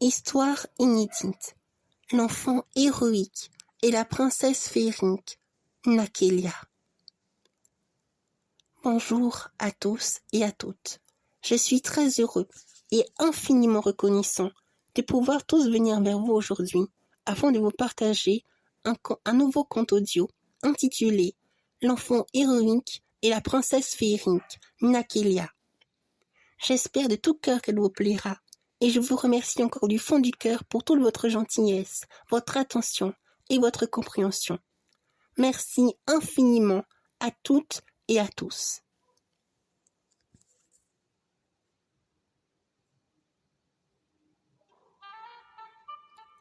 Histoire inédite. L'enfant héroïque et la princesse féerique, Nakélia. Bonjour à tous et à toutes. Je suis très heureux et infiniment reconnaissant de pouvoir tous venir vers vous aujourd'hui afin de vous partager un nouveau conte audio intitulé L'enfant héroïque et la princesse féerique, Nakélia. J'espère de tout cœur qu'elle vous plaira. Et je vous remercie encore du fond du cœur pour toute votre gentillesse, votre attention et votre compréhension. Merci infiniment à toutes et à tous.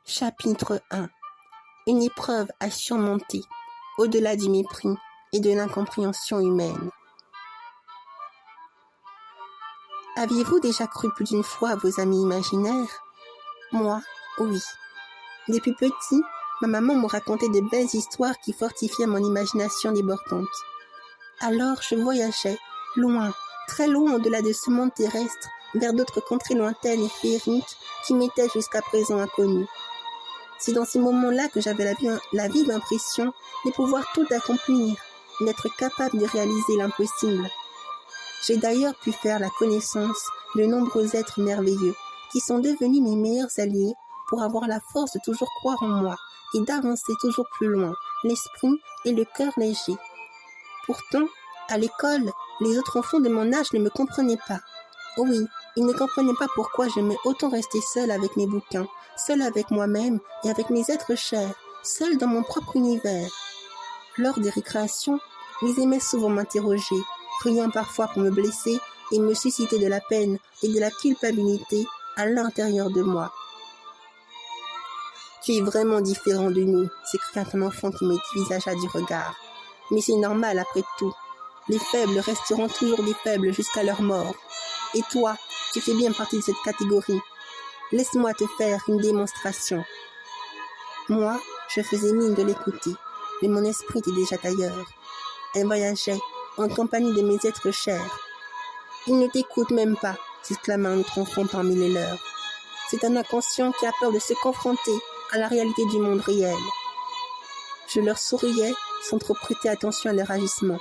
Chapitre 1. Une épreuve à surmonter, au-delà du mépris et de l'incompréhension humaine. Aviez-vous déjà cru plus d'une fois à vos amis imaginaires? Moi, oui. Depuis petit, ma maman me racontait de belles histoires qui fortifiaient mon imagination débordante. Alors je voyageais, loin, très loin au-delà de ce monde terrestre, vers d'autres contrées lointaines et féeriques qui m'étaient jusqu'à présent inconnues. C'est dans ces moments-là que j'avais la vive impression de pouvoir tout accomplir, d'être capable de réaliser l'impossible. J'ai d'ailleurs pu faire la connaissance de nombreux êtres merveilleux qui sont devenus mes meilleurs alliés pour avoir la force de toujours croire en moi et d'avancer toujours plus loin, l'esprit et le cœur léger. Pourtant, à l'école, les autres enfants de mon âge ne me comprenaient pas. Oui, ils ne comprenaient pas pourquoi j'aimais autant rester seule avec mes bouquins, seule avec moi-même et avec mes êtres chers, seule dans mon propre univers. Lors des récréations, ils aimaient souvent m'interroger, riant parfois pour me blesser et me susciter de la peine et de la culpabilité à l'intérieur de moi. « Tu es vraiment différent de nous », s'écria un enfant qui me dévisagea du regard. « Mais c'est normal après tout. Les faibles resteront toujours des faibles jusqu'à leur mort. Et toi, tu fais bien partie de cette catégorie. Laisse-moi te faire une démonstration. » Moi, je faisais mine de l'écouter, mais mon esprit était déjà ailleurs. Elle voyageait en compagnie de mes êtres chers. « Il ne t'écoute même pas », s'exclama un autre enfant parmi les leurs. « C'est un inconscient qui a peur de se confronter à la réalité du monde réel. » Je leur souriais sans trop prêter attention à leur agissement,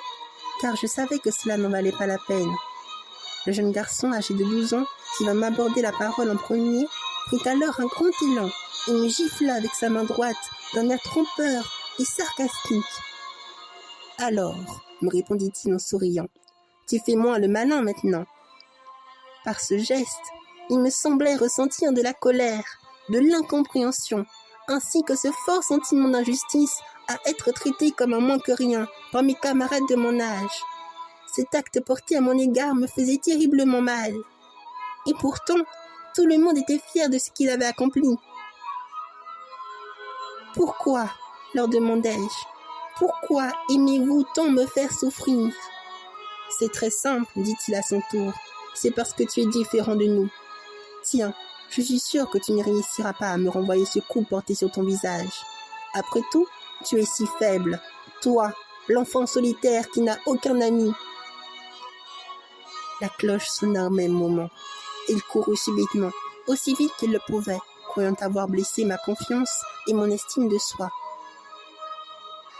car je savais que cela n'en valait pas la peine. Le jeune garçon âgé de 12 ans, qui va m'aborder la parole en premier, prit alors un grand élan et me gifla avec sa main droite d'un air trompeur et sarcastique. « Alors, me répondit-il en souriant, tu fais moins le malin maintenant. » Par ce geste, il me semblait ressentir de la colère, de l'incompréhension, ainsi que ce fort sentiment d'injustice à être traité comme un moins que rien par mes camarades de mon âge. Cet acte porté à mon égard me faisait terriblement mal. Et pourtant, tout le monde était fier de ce qu'il avait accompli. « Pourquoi ?» leur demandai-je. « Pourquoi aimez-vous tant me faire souffrir ?»« C'est très simple, dit-il à son tour. C'est parce que tu es différent de nous. Tiens, je suis sûr que tu ne réussiras pas à me renvoyer ce coup porté sur ton visage. Après tout, tu es si faible. Toi, l'enfant solitaire qui n'a aucun ami. » La cloche sonna au même moment. Il courut subitement, aussi vite qu'il le pouvait, croyant avoir blessé ma confiance et mon estime de soi.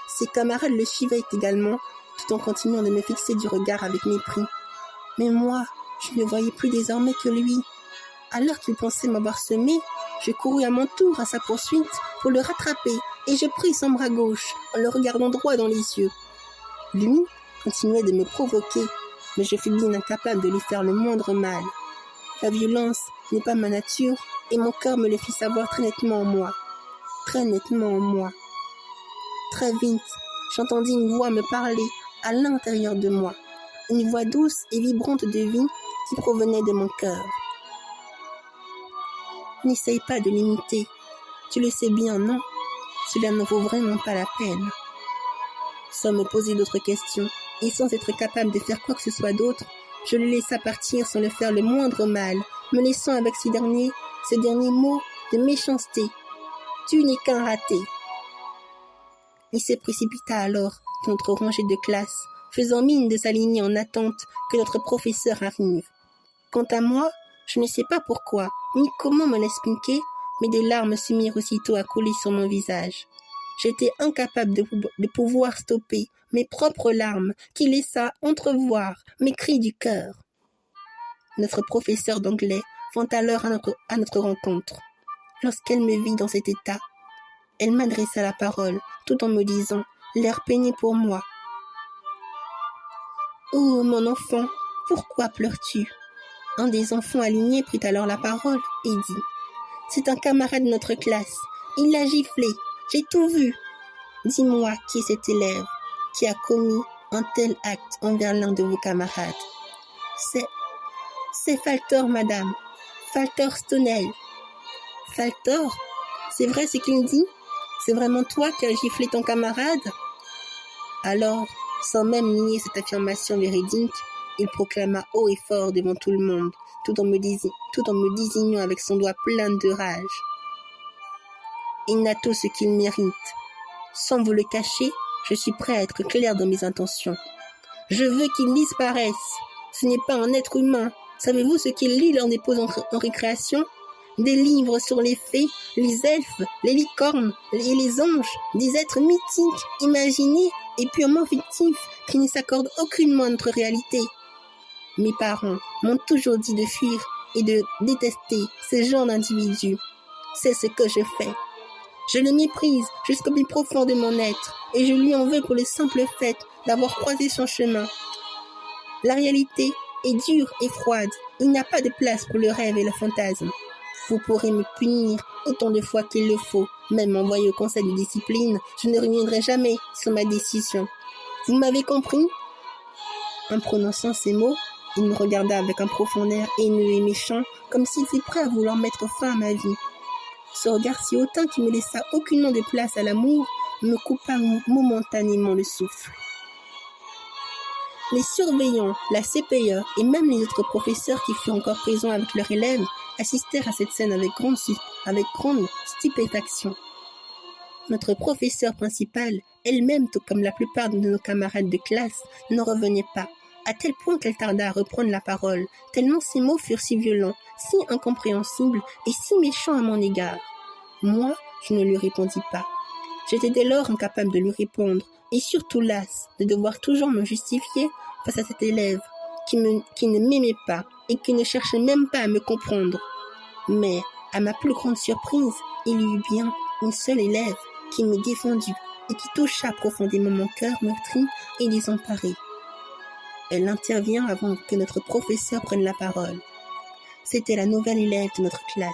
Ses camarades le suivaient également, tout en continuant de me fixer du regard avec mépris. Mais moi, je ne voyais plus désormais que lui. Alors qu'il pensait m'avoir semé, je courus à mon tour à sa poursuite pour le rattraper et je pris son bras gauche en le regardant droit dans les yeux. Lui continuait de me provoquer, mais je fus bien incapable de lui faire le moindre mal. La violence n'est pas ma nature et mon cœur me le fit savoir très nettement en moi. Très nettement en moi. Très vite, j'entendis une voix me parler à l'intérieur de moi. Une voix douce et vibrante de vie qui provenait de mon cœur. N'essaye pas de l'imiter. Tu le sais bien, non? Cela ne vaut vraiment pas la peine. Sans me poser d'autres questions et sans être capable de faire quoi que ce soit d'autre, je le laissa partir sans le faire le moindre mal, me laissant avec ce dernier mot de méchanceté. Tu n'es qu'un raté. Il se précipita alors dans notre rangée de classe, faisant mine de s'aligner en attente que notre professeur arrive. Quant à moi, Je ne sais pas pourquoi, ni comment me l'expliquer, mais des larmes se mirent aussitôt à couler sur mon visage. J'étais incapable de pouvoir stopper mes propres larmes qui laissa entrevoir mes cris du cœur. Notre professeur d'anglais vint alors à notre rencontre. Lorsqu'elle me vit dans cet état, elle m'adressa la parole tout en me disant, l'air peiné pour moi. « Oh, mon enfant, pourquoi pleures-tu » Un des enfants alignés prit alors la parole et dit « C'est un camarade de notre classe, il l'a giflé, j'ai tout vu. Dis-moi qui est cet élève qui a commis un tel acte envers l'un de vos camarades. » C'est Faltor, madame, Faltor Stonel. Faltor, c'est vrai ce qu'il dit? C'est vraiment toi qui as giflé ton camarade? Alors, sans même nier cette affirmation véridique, il proclama haut et fort devant tout le monde, tout en me désignant avec son doigt plein de rage. Il n'a tout ce qu'il mérite. Sans vous le cacher, je suis prêt à être clair dans mes intentions. Je veux qu'il disparaisse. Ce n'est pas un être humain. Savez-vous ce qu'il lit lors des pauses en récréation? Des livres sur les fées, les elfes, les licornes et les anges, des êtres mythiques, imaginés et purement fictifs qui ne s'accordent aucunement à notre réalité. Mes parents m'ont toujours dit de fuir et de détester ce genre d'individus. C'est ce que je fais. Je le méprise jusqu'au plus profond de mon être et je lui en veux pour le simple fait d'avoir croisé son chemin. La réalité est dure et froide. Il n'y a pas de place pour le rêve et le fantasme. Vous pourrez me punir autant de fois qu'il le faut, même m'envoyer au conseil de discipline, je ne reviendrai jamais sur ma décision. Vous m'avez compris? En prononçant ces mots, il me regarda avec un profond air haineux et méchant, comme s'il fût prêt à vouloir mettre fin à ma vie. Ce regard si hautain qui me laissa aucunement de place à l'amour me coupa momentanément le souffle. Les surveillants, la CPE et même les autres professeurs qui furent encore présents avec leurs élèves assistèrent à cette scène avec grande stupéfaction. Notre professeure principale, elle-même, tout comme la plupart de nos camarades de classe, ne revenait pas, à tel point qu'elle tarda à reprendre la parole, tellement ces mots furent si violents, si incompréhensibles et si méchants à mon égard. Moi, je ne lui répondis pas. J'étais dès lors incapable de lui répondre, et surtout lasse de devoir toujours me justifier face à cet élève qui ne m'aimait pas et qui ne cherchait même pas à me comprendre. Mais, à ma plus grande surprise, il y eut bien une seule élève qui me défendit et qui toucha profondément mon cœur meurtri et désemparé. Elle intervient avant que notre professeur prenne la parole. C'était la nouvelle élève de notre classe,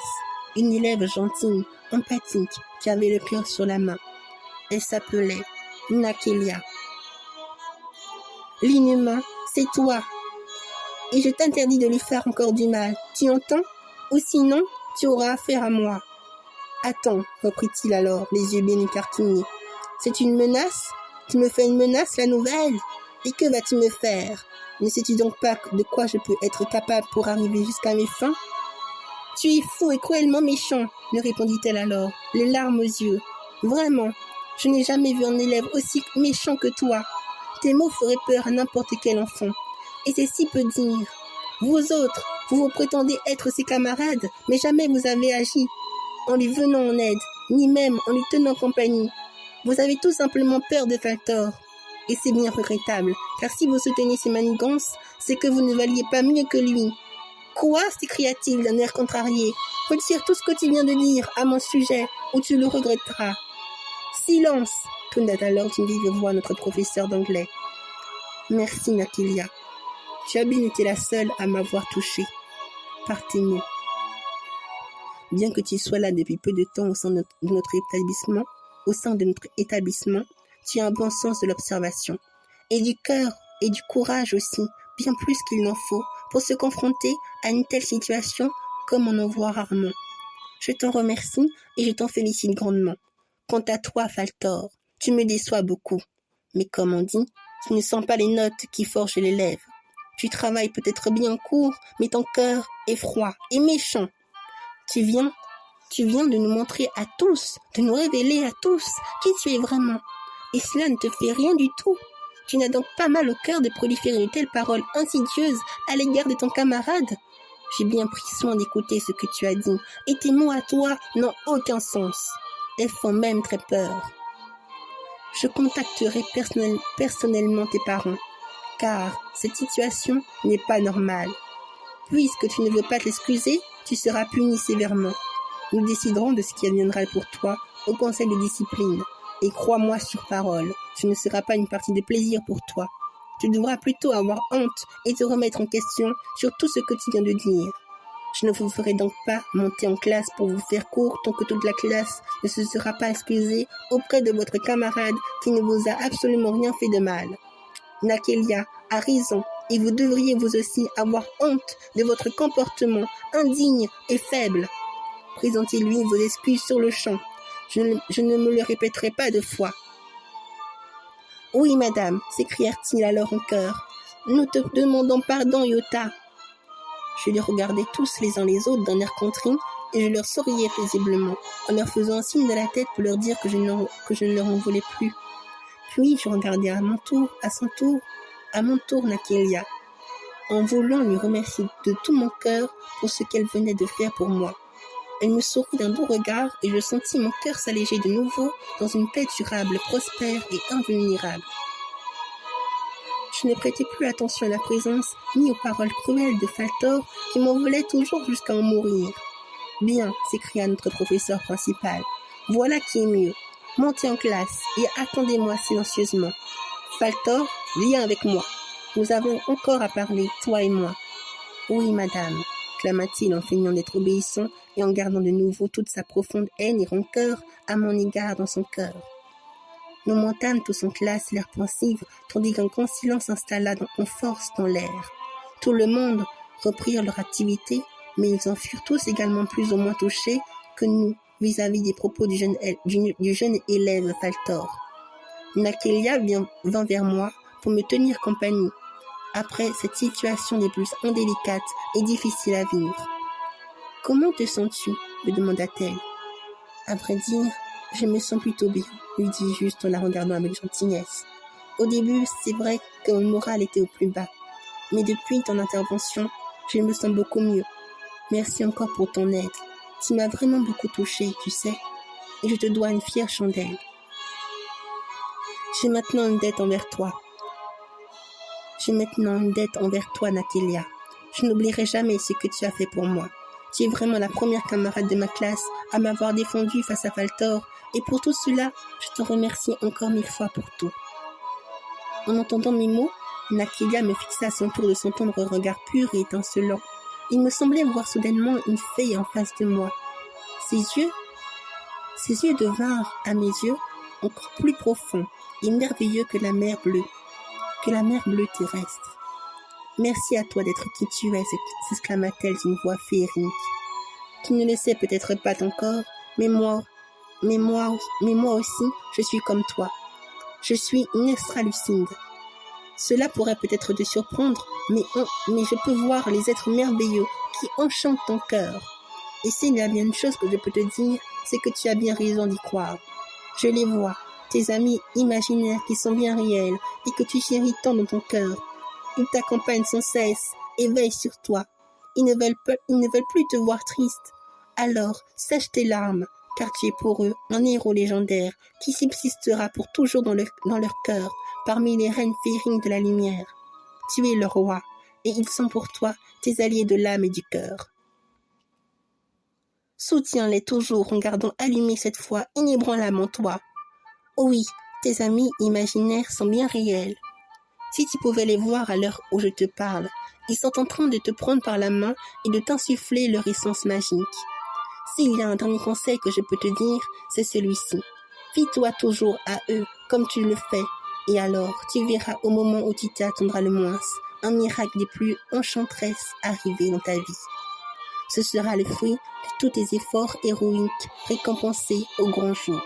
une élève gentille, empathique, qui avait le cœur sur la main. Elle s'appelait Nakelia. L'inhumain, c'est toi. Et je t'interdis de lui faire encore du mal. Tu entends? Ou sinon, tu auras affaire à moi. Attends, reprit-il alors, les yeux bien écarquillés. C'est une menace? Tu me fais une menace, la nouvelle? Et que vas-tu me faire? Ne sais-tu donc pas de quoi je peux être capable pour arriver jusqu'à mes fins? Tu es fou et cruellement méchant, me répondit-elle alors, les larmes aux yeux. Vraiment, je n'ai jamais vu un élève aussi méchant que toi. Tes mots feraient peur à n'importe quel enfant. Et c'est si peu dire. Vous autres, vous prétendez être ses camarades, mais jamais vous avez agi en lui venant en aide, ni même en lui tenant compagnie. Vous avez tout simplement peur de Faltor. Et c'est bien regrettable, car si vous soutenez ses manigances, c'est que vous ne valiez pas mieux que lui. Quoi? S'écria-t-il d'un air contrarié. Retire tout ce que tu viens de dire à mon sujet, ou tu le regretteras. Silence! Tonna alors d'une vive voix notre professeur d'anglais. Merci, Nakelia. Tu as bien été la seule à m'avoir touchée par tes mots. Bien que tu sois là depuis peu de temps au sein de notre établissement, tu as un bon sens de l'observation. Et du cœur et du courage aussi, bien plus qu'il n'en faut, pour se confronter à une telle situation comme on en voit rarement. Je t'en remercie et je t'en félicite grandement. Quant à toi, Faltor, tu me déçois beaucoup. Mais comme on dit, tu ne sens pas les notes qui forgent l'élève. Tu travailles peut-être bien en cours, mais ton cœur est froid et méchant. Tu viens de nous montrer à tous, de nous révéler à tous qui tu es vraiment. Et cela ne te fait rien du tout. Tu n'as donc pas mal au cœur de proliférer de telles paroles insidieuses à l'égard de ton camarade. J'ai bien pris soin d'écouter ce que tu as dit, et tes mots à toi n'ont aucun sens. Elles font même très peur. Je contacterai personnellement tes parents, car cette situation n'est pas normale. Puisque tu ne veux pas t'excuser, tu seras puni sévèrement. Nous déciderons de ce qui adviendra pour toi au conseil de discipline. Et crois-moi sur parole, ce ne sera pas une partie de plaisir pour toi. Tu devras plutôt avoir honte et te remettre en question sur tout ce que tu viens de dire. Je ne vous ferai donc pas monter en classe pour vous faire court tant que toute la classe ne se sera pas excusée auprès de votre camarade qui ne vous a absolument rien fait de mal. Nakelia a raison et vous devriez vous aussi avoir honte de votre comportement indigne et faible. Présentez-lui vos excuses sur le champ. Je ne me le répéterai pas 2 fois. Oui, madame, s'écrièrent-ils alors en chœur. Nous te demandons pardon, Yota. Je les regardais tous les uns les autres d'un air contrit et je leur souriais paisiblement, en leur faisant un signe de la tête pour leur dire que je ne leur en voulais plus. Puis je regardais à mon tour Nakelia, en voulant lui remercier de tout mon cœur pour ce qu'elle venait de faire pour moi. Elle me sourit d'un doux regard et je sentis mon cœur s'alléger de nouveau dans une paix durable, prospère et invulnérable. Je ne prêtais plus attention à la présence ni aux paroles cruelles de Faltor qui m'en voulait toujours jusqu'à en mourir. « Bien, s'écria notre professeur principal, voilà qui est mieux. Montez en classe et attendez-moi silencieusement. Faltor, viens avec moi. Nous avons encore à parler, toi et moi. »« Oui, madame, » clama-t-il en feignant d'être obéissant et en gardant de nouveau toute sa profonde haine et rancœur à mon égard dans son cœur. Nous montâmes tous en classe, l'air pensif, tandis qu'un grand silence s'installa en force dans l'air. Tout le monde reprirent leur activité, mais ils en furent tous également plus ou moins touchés que nous vis-à-vis des propos du jeune élève Faltor. Nakelia vint vers moi pour me tenir compagnie, après cette situation des plus indélicates et difficiles à vivre. « Comment te sens-tu » me demanda-t-elle. « À vrai dire, je me sens plutôt bien, » lui dis juste en la regardant avec gentillesse. Au début, c'est vrai que mon moral était au plus bas, mais depuis ton intervention, je me sens beaucoup mieux. Merci encore pour ton aide. Tu m'as vraiment beaucoup touchée, tu sais, et je te dois une fière chandelle. J'ai maintenant une dette envers toi, Nakelia. Je n'oublierai jamais ce que tu as fait pour moi. Tu es vraiment la première camarade de ma classe à m'avoir défendu face à Faltor, et pour tout cela, je te remercie encore 1000 fois pour tout. En entendant mes mots, Nakelia me fixa à son tour de son tendre regard pur et étincelant. Il me semblait voir soudainement une fée en face de moi. Ses yeux devinrent, à mes yeux, encore plus profonds et merveilleux que la mer bleue terrestre. Merci à toi d'être qui tu es, s'exclama-t-elle d'une voix féerique. Tu ne le sais peut-être pas encore, mais moi aussi, je suis comme toi. Je suis une extra-lucide. Cela pourrait peut-être te surprendre, mais je peux voir les êtres merveilleux qui enchantent ton cœur. Et s'il y a bien une chose que je peux te dire, c'est que tu as bien raison d'y croire. Je les vois, tes amis imaginaires qui sont bien réels et que tu chéris tant dans ton cœur. Ils t'accompagnent sans cesse et veillent sur toi. Ils ne veulent plus te voir triste. Alors, sèche tes larmes, car tu es pour eux un héros légendaire qui subsistera pour toujours dans leur cœur, parmi les reines féeriques de la lumière. Tu es leur roi, et ils sont pour toi tes alliés de l'âme et du cœur. Soutiens-les toujours en gardant allumé cette foi inébranlable en toi. Oui, tes amis imaginaires sont bien réels. Si tu pouvais les voir à l'heure où je te parle, ils sont en train de te prendre par la main et de t'insuffler leur essence magique. S'il y a un dernier conseil que je peux te dire, c'est celui-ci. Fie-toi toujours à eux comme tu le fais, et alors tu verras au moment où tu t'attendras le moins un miracle des plus enchanteresses arriver dans ta vie. Ce sera le fruit de tous tes efforts héroïques récompensés au grand jour.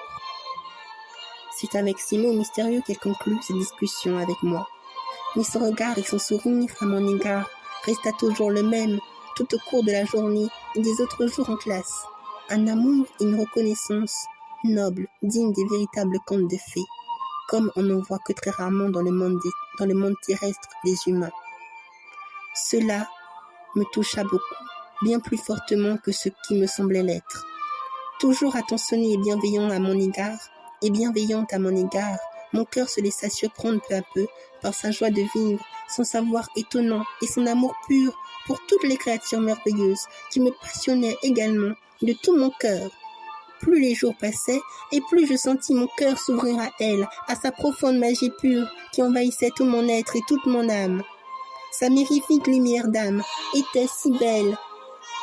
C'est avec ces mots mystérieux qu'elle conclut cette discussion avec moi. Mais son regard et son sourire à mon égard resta toujours le même tout au cours de la journée et des autres jours en classe. Un amour et une reconnaissance nobles, dignes des véritables contes de fées, comme on n'en voit que très rarement dans le monde terrestre des humains. Cela me toucha beaucoup. bien plus fortement que ce qui me semblait l'être. Toujours attentionné et bienveillant à mon égard, et bienveillante à mon égard, mon cœur se laissa surprendre peu à peu par sa joie de vivre, son savoir étonnant et son amour pur pour toutes les créatures merveilleuses qui me passionnaient également de tout mon cœur. Plus les jours passaient, et plus je sentis mon cœur s'ouvrir à elle, à sa profonde magie pure qui envahissait tout mon être et toute mon âme. Sa mirifique lumière d'âme était si belle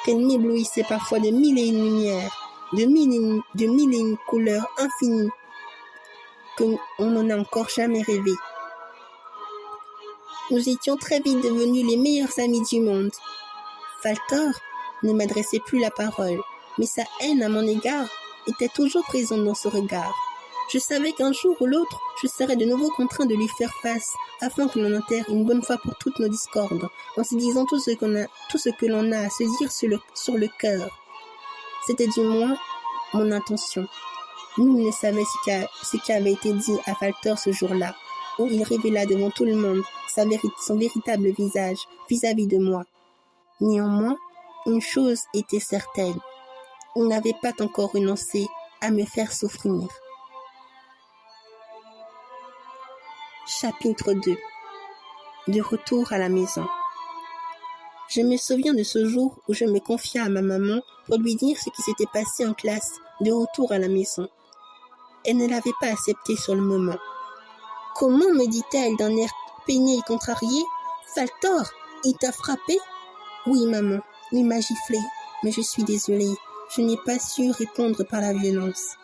qu'elle m'éblouissait parfois de mille et une lumières, de mille et une couleurs infinies qu'on n'en a encore jamais rêvé. Nous étions très vite devenus les meilleurs amis du monde. Faltor ne m'adressait plus la parole, mais sa haine à mon égard était toujours présente dans ce regard. Je savais qu'un jour ou l'autre, je serais de nouveau contraint de lui faire face, afin que l'on enterre une bonne fois pour toutes nos discordes, en se disant tout ce que l'on a à se dire sur le cœur. C'était du moins mon intention. Nul ne savait ce qui avait été dit à Faltor ce jour-là, où il révéla devant tout le monde son véritable visage vis-à-vis de moi. Néanmoins, une chose était certaine. Il n'avait pas encore renoncé à me faire souffrir. Chapitre 2. De retour à la maison. Je me souviens de ce jour où je me confiai à ma maman pour lui dire ce qui s'était passé en classe de retour à la maison. Elle ne l'avait pas accepté sur le moment. « Comment ?» me dit-elle d'un air peiné et contrarié. « Faltor, il t'a frappé ?»« Oui, maman, il m'a giflé, mais je suis désolée. Je n'ai pas su répondre par la violence.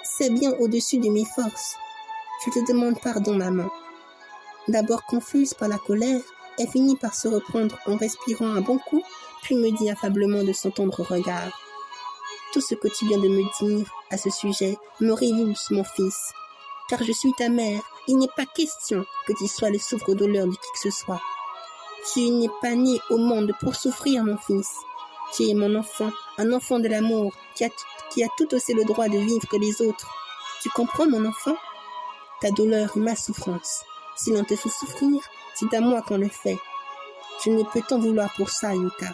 C'est bien au-dessus de mes forces. Je te demande pardon, maman. » D'abord confuse par la colère, elle finit par se reprendre en respirant un bon coup, puis me dit affablement de son tendre regard. « Tout ce que tu viens de me dire à ce sujet me révulse, mon fils. Car je suis ta mère, il n'est pas question que tu sois le souffre-douleur de qui que ce soit. Tu n'es pas né au monde pour souffrir, mon fils. Tu es mon enfant, un enfant de l'amour qui a tout aussi le droit de vivre que les autres. Tu comprends, mon enfant? Ta douleur est ma souffrance. Si l'on te fait souffrir, c'est à moi qu'on le fait. Je ne peux t'en vouloir pour ça, Yuta.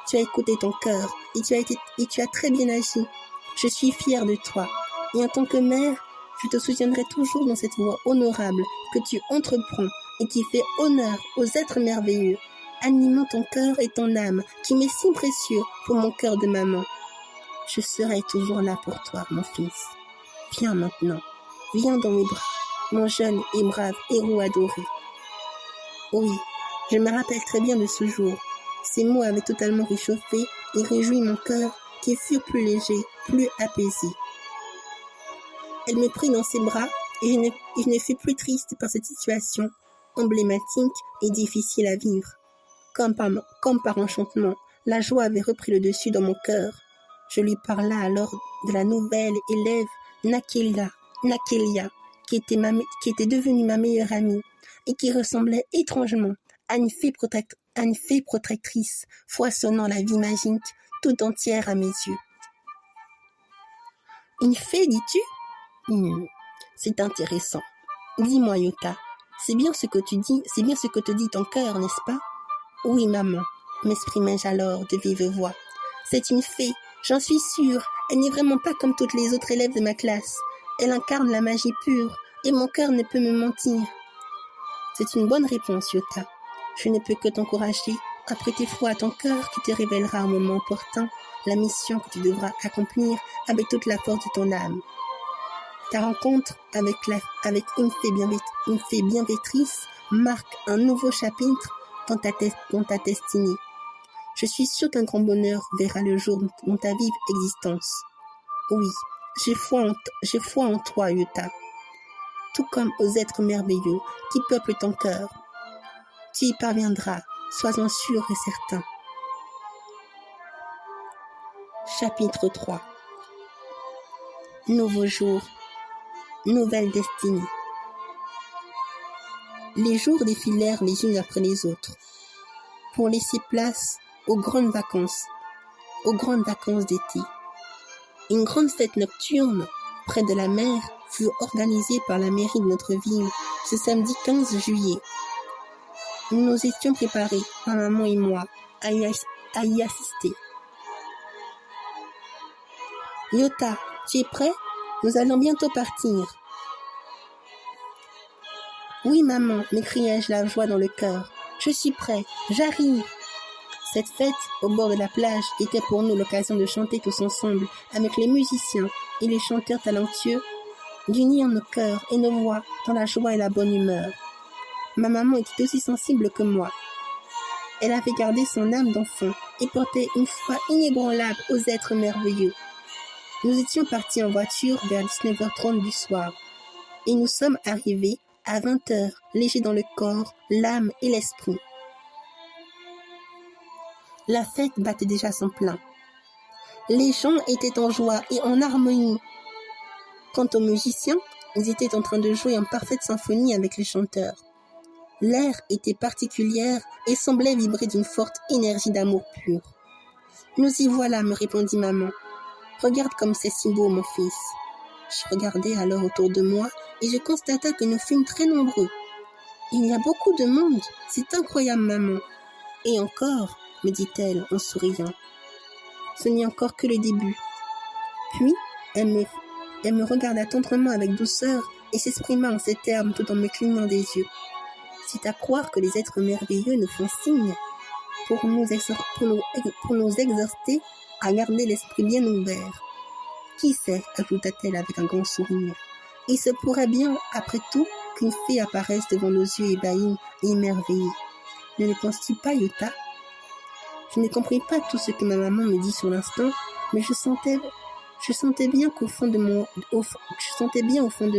Tu as écouté ton cœur et tu as très bien agi. Je suis fière de toi. Et en tant que mère, je te soutiendrai toujours dans cette voie honorable que tu entreprends et qui fait honneur aux êtres merveilleux, animant ton cœur et ton âme, qui m'est si précieux pour mon cœur de maman. Je serai toujours là pour toi, mon fils. Viens maintenant, viens dans mes bras, mon jeune et brave héros adoré. Oui, je me rappelle très bien de ce jour. Ces mots avaient totalement réchauffé et réjoui mon cœur, qui fut plus léger, plus apaisé. Elle me prit dans ses bras et je ne fus plus triste par cette situation emblématique et difficile à vivre. Comme par enchantement, la joie avait repris le dessus dans mon cœur. Je lui parla alors de la nouvelle élève Nakelia, qui était devenue ma meilleure amie et qui ressemblait étrangement à une fée protectrice, foisonnant la vie magique tout entière à mes yeux. Une fée, dis-tu? C'est intéressant. Dis-moi, Yuta, c'est bien ce que te dit ton cœur, n'est-ce pas? Oui, maman, m'exprimai-je alors de vive voix. C'est une fée, j'en suis sûre. Elle n'est vraiment pas comme toutes les autres élèves de ma classe. Elle incarne la magie pure, et mon cœur ne peut me mentir. C'est une bonne réponse, Yuta. Je ne peux que t'encourager à prêter foi à ton cœur qui te révélera au moment opportun la mission que tu devras accomplir avec toute la force de ton âme. Ta rencontre avec une fée bienfaitrice marque un nouveau chapitre dans ta destinée. Je suis sûre qu'un grand bonheur verra le jour dans ta vive existence. Oui, j'ai foi en toi, Yuta, tout comme aux êtres merveilleux qui peuplent ton cœur. Tu y parviendras, sois-en sûr et certain. Chapitre 3. Nouveau jour, nouvelle destinée. Les jours défilèrent les unes après les autres, pour laisser place aux grandes vacances d'été. Une grande fête nocturne près de la mer fut organisée par la mairie de notre ville ce samedi 15 juillet. Nous nous étions préparés, ma maman et moi, à y assister. Yota, tu es prêt? Nous allons bientôt partir. Oui, maman, m'écriai-je la joie dans le cœur. Je suis prêt, j'arrive. Cette fête, au bord de la plage, était pour nous l'occasion de chanter tous ensemble, avec les musiciens et les chanteurs talentueux, d'unir nos cœurs et nos voix dans la joie et la bonne humeur. Ma maman était aussi sensible que moi. Elle avait gardé son âme d'enfant et portait une foi inébranlable aux êtres merveilleux. Nous étions partis en voiture vers 19h30 du soir, et nous sommes arrivés à 20h, légers dans le corps, l'âme et l'esprit. La fête battait déjà son plein. Les gens étaient en joie et en harmonie. Quant aux musiciens, ils étaient en train de jouer en parfaite symphonie avec les chanteurs. L'air était particulier et semblait vibrer d'une forte énergie d'amour pur. « Nous y voilà, me répondit maman. Regarde comme c'est si beau, mon fils. » Je regardai alors autour de moi et je constatai que nous fûmes très nombreux. « Il y a beaucoup de monde, c'est incroyable, maman. » Et encore, me dit-elle en souriant. Ce n'est encore que le début. Puis, elle me regarda tendrement avec douceur et s'exprima en ces termes tout en me clignant des yeux. C'est à croire que les êtres merveilleux nous font signe pour nous exhorter à garder l'esprit bien ouvert. Qui sait, ajouta-t-elle avec un grand sourire. Il se pourrait bien, après tout, qu'une fée apparaisse devant nos yeux ébahis et émerveillés. Ne le penses-tu pas, Yota? Je ne compris pas tout ce que ma maman me dit sur l'instant, mais je sentais bien au fond de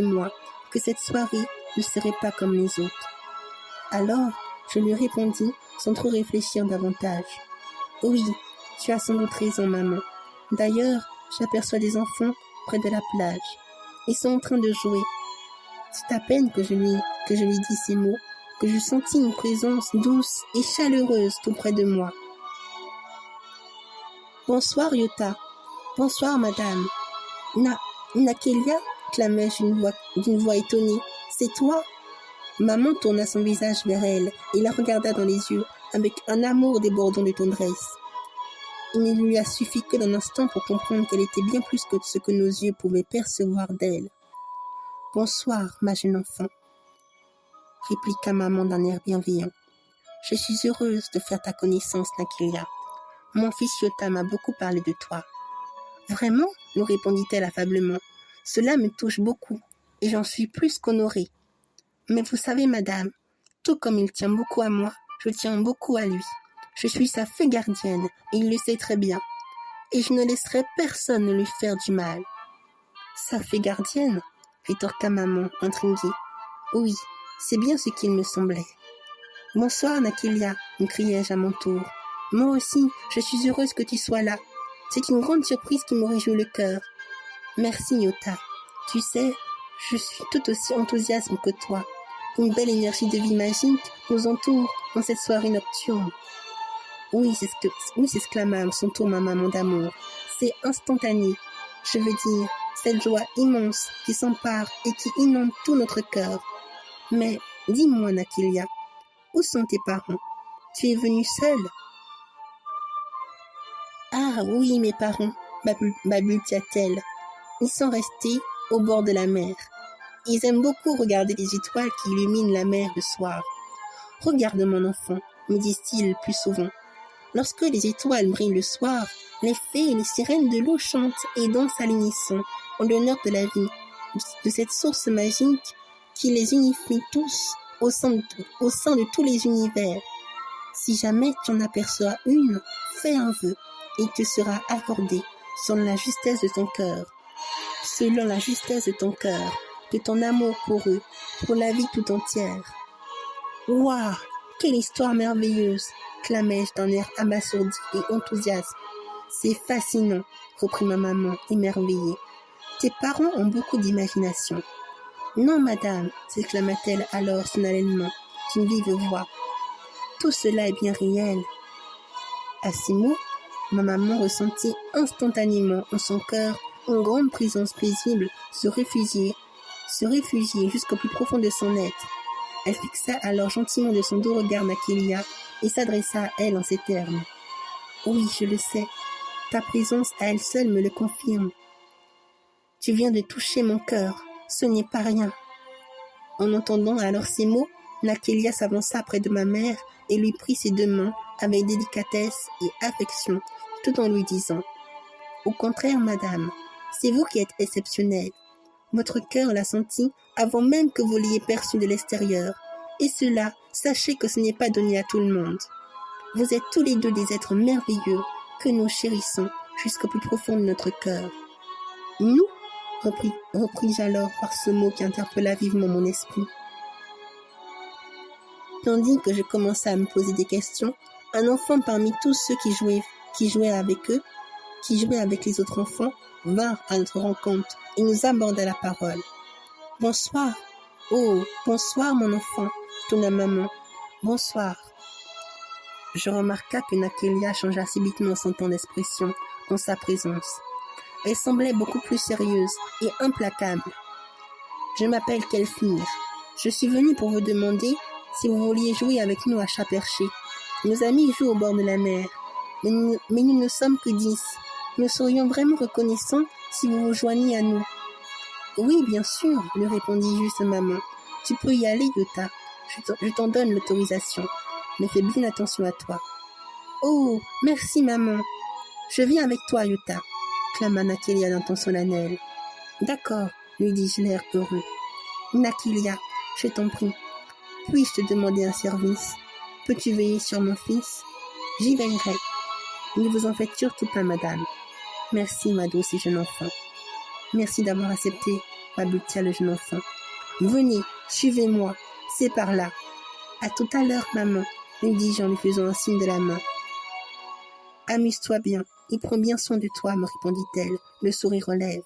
moi que cette soirée ne serait pas comme les autres. Alors, je lui répondis sans trop réfléchir davantage. Oui, tu as sans doute raison, maman. D'ailleurs, j'aperçois des enfants près de la plage. Ils sont en train de jouer. C'est à peine que je lui dis ces mots que je sentis une présence douce et chaleureuse tout près de moi. Bonsoir, Yota. Bonsoir, madame. Nakelia, clamai-je d'une voix étonnée. C'est toi? Maman tourna son visage vers elle et la regarda dans les yeux avec un amour débordant de tendresse. Il ne lui a suffi que d'un instant pour comprendre qu'elle était bien plus que ce que nos yeux pouvaient percevoir d'elle. « Bonsoir, ma jeune enfant, » répliqua maman d'un air bienveillant. « Je suis heureuse de faire ta connaissance, Nakelia. Mon fils Yota m'a beaucoup parlé de toi. »« Vraiment ?» nous répondit-elle affablement. « Cela me touche beaucoup et j'en suis plus qu'honorée. Mais vous savez, madame, tout comme il tient beaucoup à moi, je tiens beaucoup à lui. Je suis sa fée gardienne et il le sait très bien. Et je ne laisserai personne lui faire du mal. »« Sa fée gardienne ?» rétorqua maman, intriguée. « Oui, c'est bien ce qu'il me semblait. »« Bonsoir, Nakelia » m'écriai-je à mon tour. « Moi aussi, je suis heureuse que tu sois là. C'est une grande surprise qui me réjouit le cœur. »« Merci, Yota. Tu sais, je suis tout aussi enthousiaste que toi. Une belle énergie de vie magique nous entoure dans cette soirée nocturne. »« Oui, s'exclama à son tour ma maman d'amour. C'est instantané. Je veux dire, cette joie immense qui s'empare et qui inonde tout notre cœur. Mais, dis-moi, Nakelia, où sont tes parents? Tu es venue seule? » « Ah oui, mes parents, balbutia-t-elle. Ils sont restés au bord de la mer. Ils aiment beaucoup regarder les étoiles qui illuminent la mer le soir. Regarde mon enfant, me disent-ils plus souvent. Lorsque les étoiles brillent le soir, les fées et les sirènes de l'eau chantent et dansent à l'unisson en l'honneur de la vie, de cette source magique qui les unifie tous au sein de tous les univers. Si jamais tu en aperçois une, fais un vœu et il te sera accordé selon la justesse de ton cœur. Selon la justesse de ton cœur, de ton amour pour eux, pour la vie tout entière. « Waouh, quelle histoire merveilleuse !» clamai-je d'un air abasourdi et enthousiaste. « C'est fascinant !» reprit ma maman, émerveillée. « Tes parents ont beaucoup d'imagination. »« Non, madame !» s'exclama-t-elle alors solennellement, d'une vive voix. « Tout cela est bien réel. » À ces mots, ma maman ressentit instantanément en son cœur une grande présence paisible se réfugier jusqu'au plus profond de son être. Elle fixa alors gentiment de son doux regard Nakelia et s'adressa à elle en ces termes. « Oui, je le sais. Ta présence à elle seule me le confirme. Tu viens de toucher mon cœur. Ce n'est pas rien. » En entendant alors ces mots, Nakélia s'avança près de ma mère et lui prit ses 2 mains avec délicatesse et affection, tout en lui disant « Au contraire, madame, c'est vous qui êtes exceptionnelle. Votre cœur l'a senti avant même que vous l'ayez perçu de l'extérieur, et cela, sachez que ce n'est pas donné à tout le monde. Vous êtes tous les 2 des êtres merveilleux que nous chérissons jusqu'au plus profond de notre cœur. » « Nous ?» repris-je alors par ce mot qui interpella vivement mon esprit. Tandis que je commençais à me poser des questions, un enfant parmi tous ceux qui jouaient avec les autres enfants, vint à notre rencontre et nous aborda la parole. « Bonsoir. Oh, bonsoir mon enfant, tonna maman. Bonsoir. » Je remarqua que Nakélia changea subitement son ton d'expression en sa présence. Elle semblait beaucoup plus sérieuse et implacable. « Je m'appelle Kelfir. Je suis venue pour vous demander si vous vouliez jouer avec nous à chat perché. Nos amis jouent au bord de la mer, mais nous ne sommes que 10. Nous serions vraiment reconnaissants si vous vous joigniez à nous. »« Oui, bien sûr, » lui répondit juste maman. « Tu peux y aller, Yota. Je t'en donne l'autorisation, mais fais bien attention à toi. »« Oh, merci maman. Je viens avec toi, Yota, » clama Nakélia d'un ton solennel. « D'accord, » lui dis-je l'air heureux. « Nakélia, je t'en prie, puis-je te demander un service? Peux-tu veiller sur mon fils? »« J'y veillerai. Ne vous en faites surtout pas, madame. Merci, ma douce et jeune enfant. Merci d'avoir accepté, balbutia le jeune enfant. Venez, suivez-moi, c'est par là. À tout à l'heure, maman, lui dis-je en lui faisant un signe de la main. Amuse-toi bien, il prend bien soin de toi, me répondit-elle, le sourire aux lèvres.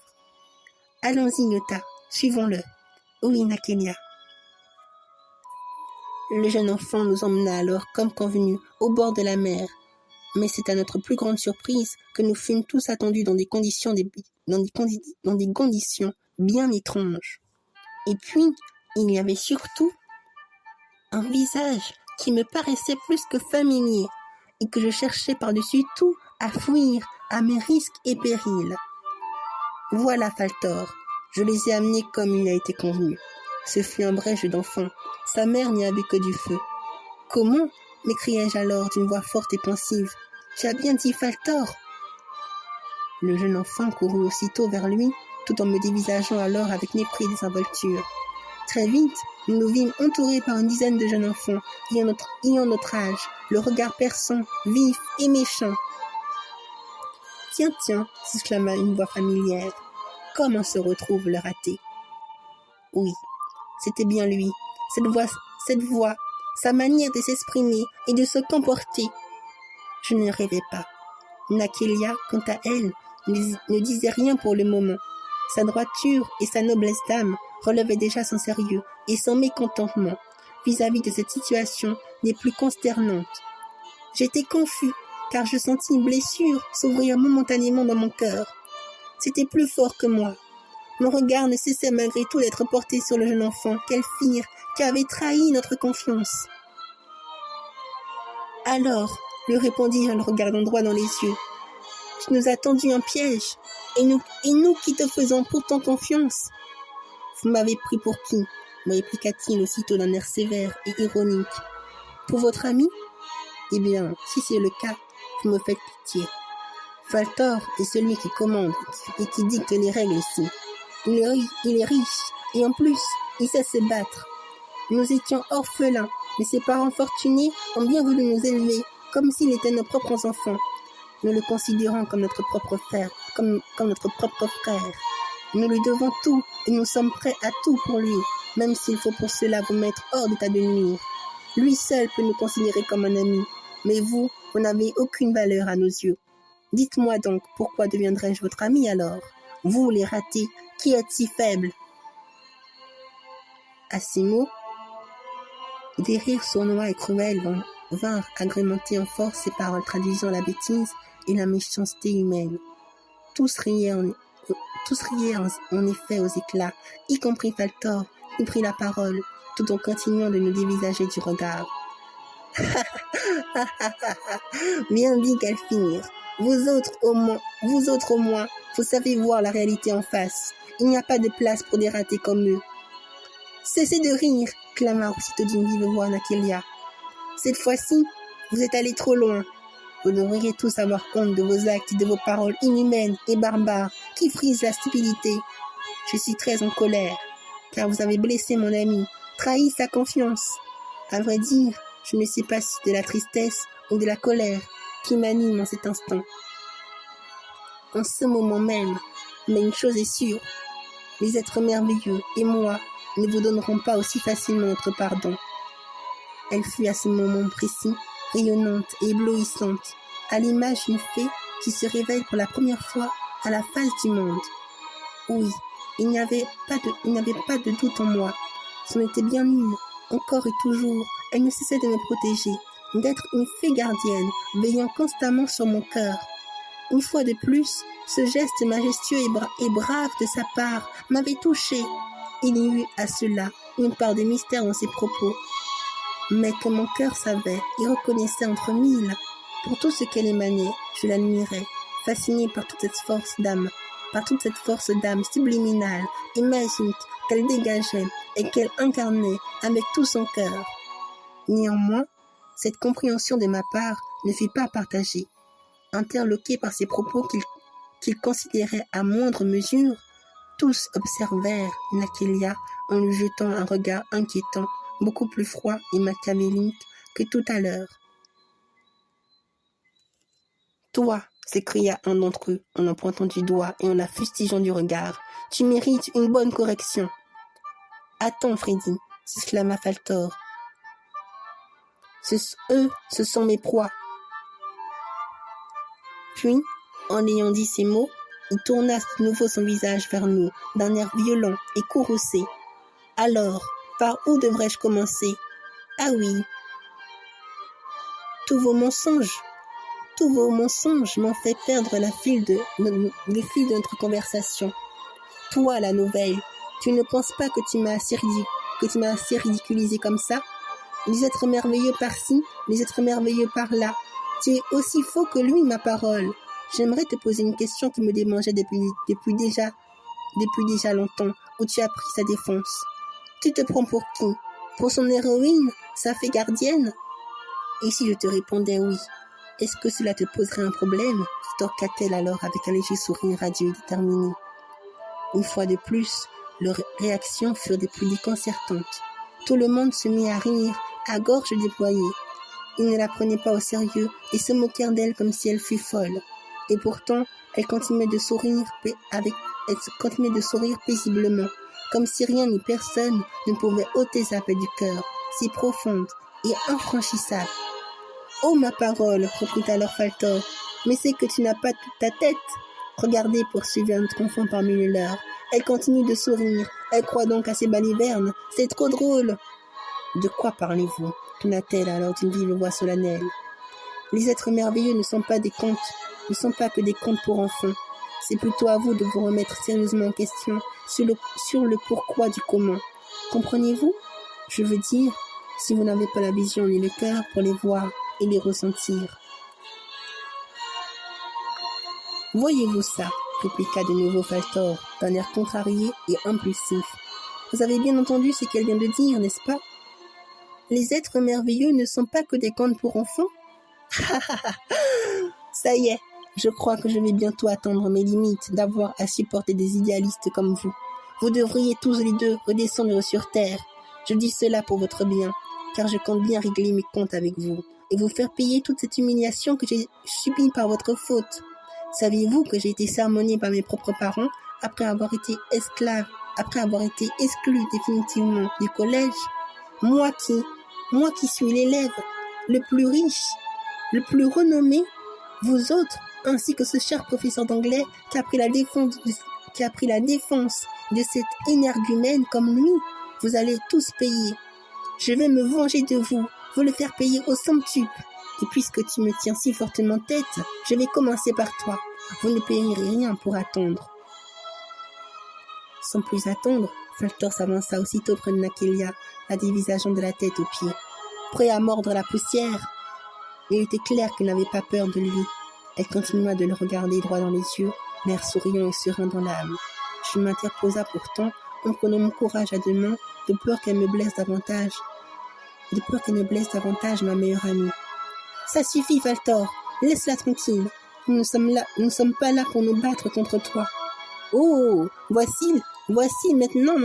Allons-y, Yota, suivons-le. Oui, Nakélia. Le jeune enfant nous emmena alors, comme convenu, au bord de la mer. Mais c'est à notre plus grande surprise que nous fûmes tous attendus dans des conditions bien étranges. Et puis, il y avait surtout un visage qui me paraissait plus que familier et que je cherchais par-dessus tout à fuir à mes risques et périls. Voilà Faltor, je les ai amenés comme il a été convenu. Ce fut un vrai jeu d'enfant. Sa mère n'y avait que du feu. Comment ? M'écriai-je alors d'une voix forte et pensive. Tu as bien dit Faltor ? Le jeune enfant courut aussitôt vers lui, tout en me dévisageant alors avec mépris et désinvolture. Très vite, nous nous vîmes entourés par une dizaine de jeunes enfants, ayant notre âge, le regard perçant, vif et méchant. Tiens, s'exclama une voix familière. Comment se retrouve le raté ? Oui, c'était bien lui. Cette voix, sa manière de s'exprimer et de se comporter. Je ne rêvais pas. Nakélia, quant à elle, ne disait rien pour le moment. Sa droiture et sa noblesse d'âme relevaient déjà son sérieux et son mécontentement vis-à-vis de cette situation des plus consternantes. J'étais confus, car je sentis une blessure s'ouvrir momentanément dans mon cœur. C'était plus fort que moi. Mon regard ne cessait malgré tout d'être porté sur le jeune enfant, Kelfir, qui avait trahi notre confiance. Alors, lui répondis-je en le regardant droit dans les yeux, tu nous as tendu un piège, et nous qui te faisons pourtant confiance. Vous m'avez pris pour qui ? Me répliqua-t-il aussitôt d'un air sévère et ironique. Pour votre ami ? Eh bien, si c'est le cas, vous me faites pitié. Faltor est celui qui commande et qui dicte les règles ici. Il est riche, et en plus, il sait se battre. Nous étions orphelins, mais ses parents fortunés ont bien voulu nous élever, comme s'il était nos propres enfants. Nous le considérons comme notre propre frère, comme notre propre frère. Nous lui devons tout, et nous sommes prêts à tout pour lui, même s'il faut pour cela vous mettre hors d'état de nuire. Lui seul peut nous considérer comme un ami, mais vous n'avez aucune valeur à nos yeux. Dites-moi donc, pourquoi deviendrais-je votre ami alors ? Vous, les ratés, qui êtes si faibles ? À ces mots, des rires sournois et cruels vinrent agrémenter en force ces paroles traduisant la bêtise et la méchanceté humaine. Tous riaient en effet aux éclats, y compris Faltor, qui prit la parole, tout en continuant de nous dévisager du regard. Bien dit, Galfinir. Vous autres au moins, vous savez voir la réalité en face. Il n'y a pas de place pour des ratés comme eux. Cessez de rire, clama aussitôt d'une vive voix Nakelia. Cette fois-ci, vous êtes allés trop loin. Vous devriez tous avoir compte de vos actes et de vos paroles inhumaines et barbares qui frisent la stupidité. Je suis très en colère, car vous avez blessé mon ami, trahi sa confiance. À vrai dire, je ne sais pas si c'est de la tristesse ou de la colère qui m'anime en cet instant. En ce moment même, mais une chose est sûre, les êtres merveilleux et moi ne vous donneront pas aussi facilement notre pardon. Elle fut à ce moment précis, rayonnante et éblouissante, à l'image d'une fée qui se réveille pour la première fois à la face du monde. Oui, il n'y avait pas de doute en moi. C'en était bien une, encore et toujours, elle ne cessait de me protéger, d'être une fée gardienne, veillant constamment sur mon cœur. Une fois de plus, ce geste majestueux et brave de sa part m'avait touché. Il y eut à cela une part de mystère dans ses propos, mais que mon cœur savait et reconnaissait entre mille. Pour tout ce qu'elle émanait, je l'admirais, fasciné par toute cette force d'âme subliminale et magique qu'elle dégageait et qu'elle incarnait avec tout son cœur. Néanmoins, cette compréhension de ma part ne fut pas partagée. Interloqué par ces propos qu'il considérait à moindre mesure, tous observèrent Nakelia en lui jetant un regard inquiétant, beaucoup plus froid et machiavélique que tout à l'heure. « Toi, s'écria un d'entre eux en en pointant du doigt et en la fustigeant du regard, tu mérites une bonne correction. »« Attends, Freddy, s'exclama Faltor. Ce sont mes proies. » Puis, en ayant dit ces mots, il tourna de nouveau son visage vers nous, d'un air violent et courroucé. « Alors, par où devrais-je commencer ? Ah oui, tous vos mensonges m'ont fait perdre le fil de notre conversation. Toi, la nouvelle, tu ne penses pas que tu m'as assez ridiculisé comme ça ? Les êtres merveilleux par-ci, les êtres merveilleux par-là. Tu es aussi faux que lui, ma parole. J'aimerais te poser une question qui me démangeait depuis déjà longtemps, où tu as pris sa défense. Tu te prends pour qui ? Pour son héroïne, sa fée gardienne ? Et si je te répondais oui, est-ce que cela te poserait un problème ? Torqua-t-elle alors avec un léger sourire radieux et déterminé. Une fois de plus, leurs réactions furent des plus déconcertantes. Tout le monde se mit à rire, à gorge déployée. Ils ne la prenaient pas au sérieux et se moquèrent d'elle comme si elle fût folle. Et pourtant, elle continuait de sourire paisiblement, comme si rien ni personne ne pouvait ôter sa paix du cœur, si profonde et infranchissable. « Oh, ma parole !» reprit alors Faltor. « Mais c'est que tu n'as pas toute ta tête. » Regardez, poursuivit notre enfant parmi les leurs. Elle continue de sourire. Elle croit donc à ses balivernes. C'est trop drôle. De quoi parlez-vous ? Cria-t-elle alors d'une vive voix solennelle. Les êtres merveilleux ne sont pas que des contes pour enfants. C'est plutôt à vous de vous remettre sérieusement en question sur le pourquoi du comment. Comprenez-vous ? Je veux dire, si vous n'avez pas la vision ni le cœur pour les voir et les ressentir. Voyez-vous ça ? Répliqua de nouveau Faltor, d'un air contrarié et impulsif. Vous avez bien entendu ce qu'elle vient de dire, n'est-ce pas ? Les êtres merveilleux ne sont pas que des contes pour enfants ? Ça y est, je crois que je vais bientôt atteindre mes limites d'avoir à supporter des idéalistes comme vous. Vous devriez tous les deux redescendre sur terre. Je dis cela pour votre bien, car je compte bien régler mes comptes avec vous et vous faire payer toute cette humiliation que j'ai subie par votre faute. Saviez-vous que j'ai été sermonné par mes propres parents après avoir été exclu définitivement du collège ? Moi qui suis l'élève le plus riche, le plus renommé, vous autres, ainsi que ce cher professeur d'anglais qui a pris la défense de cet énergumène comme lui, vous allez tous payer. Je vais me venger de vous le faire payer au centuple. Et puisque tu me tiens si fortement tête, je vais commencer par toi. Vous ne payerez rien pour attendre. Sans plus attendre, Faltor s'avança aussitôt près de Nakelia, la dévisageant de la tête aux pieds. prêt à mordre la poussière. Il était clair qu'elle n'avait pas peur de lui. Elle continua de le regarder droit dans les yeux, l'air souriant et serein dans l'âme. Je m'interposa pourtant, en prenant mon courage à deux mains, de peur qu'elle me blesse davantage. De peur qu'elle ne blesse davantage ma meilleure amie. Ça suffit, Valtor. Laisse-la tranquille. Nous ne sommes pas là pour nous battre contre toi. Oh, voici maintenant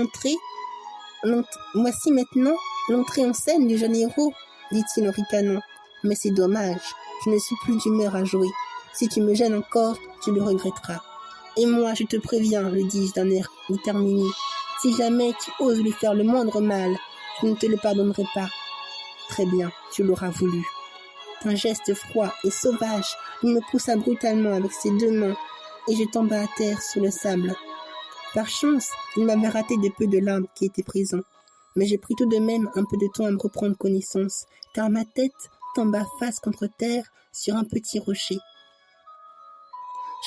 l'entrée en scène du jeune héros, dit-il en ricanant. Mais c'est dommage, je ne suis plus d'humeur à jouer. Si tu me gênes encore, tu le regretteras. Et moi, je te préviens, lui dis-je d'un air déterminé. Si jamais tu oses lui faire le moindre mal, je ne te le pardonnerai pas. Très bien, tu l'auras voulu. D'un geste froid et sauvage, il me poussa brutalement avec ses deux mains, et je tombai à terre sur le sable. Par chance, il m'avait raté de peu de larmes qui étaient présents, mais j'ai pris tout de même un peu de temps à me reprendre connaissance, car ma tête tomba face contre terre sur un petit rocher.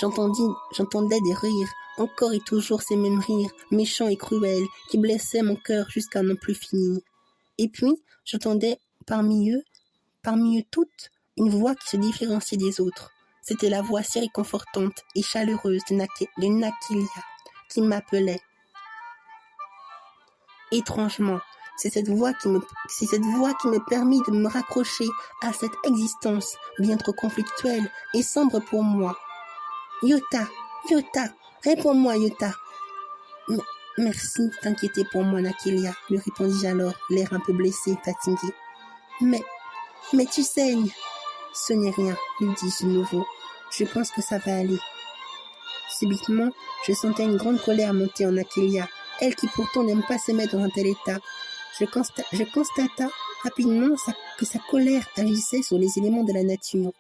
J'entendais des rires, encore et toujours ces mêmes rires, méchants et cruels, qui blessaient mon cœur jusqu'à n'en plus finir. Et puis, j'entendais parmi eux toutes, une voix qui se différenciait des autres. C'était la voix si réconfortante et chaleureuse de Nakilia qui m'appelait. Étrangement, c'est cette voix qui me permit de me raccrocher à cette existence bien trop conflictuelle et sombre pour moi. Yota, réponds-moi, Yota. Merci de t'inquiéter pour moi, Nakilia, lui répondis-je alors, l'air un peu blessé et fatigué. Mais tu saignes. Ce n'est rien, lui dis-je de nouveau. Je pense que ça va aller. Subitement, je sentais une grande colère monter en Nakilia, elle qui pourtant n'aime pas se mettre dans un tel état. Je constata rapidement que sa colère agissait sur les éléments de la nature.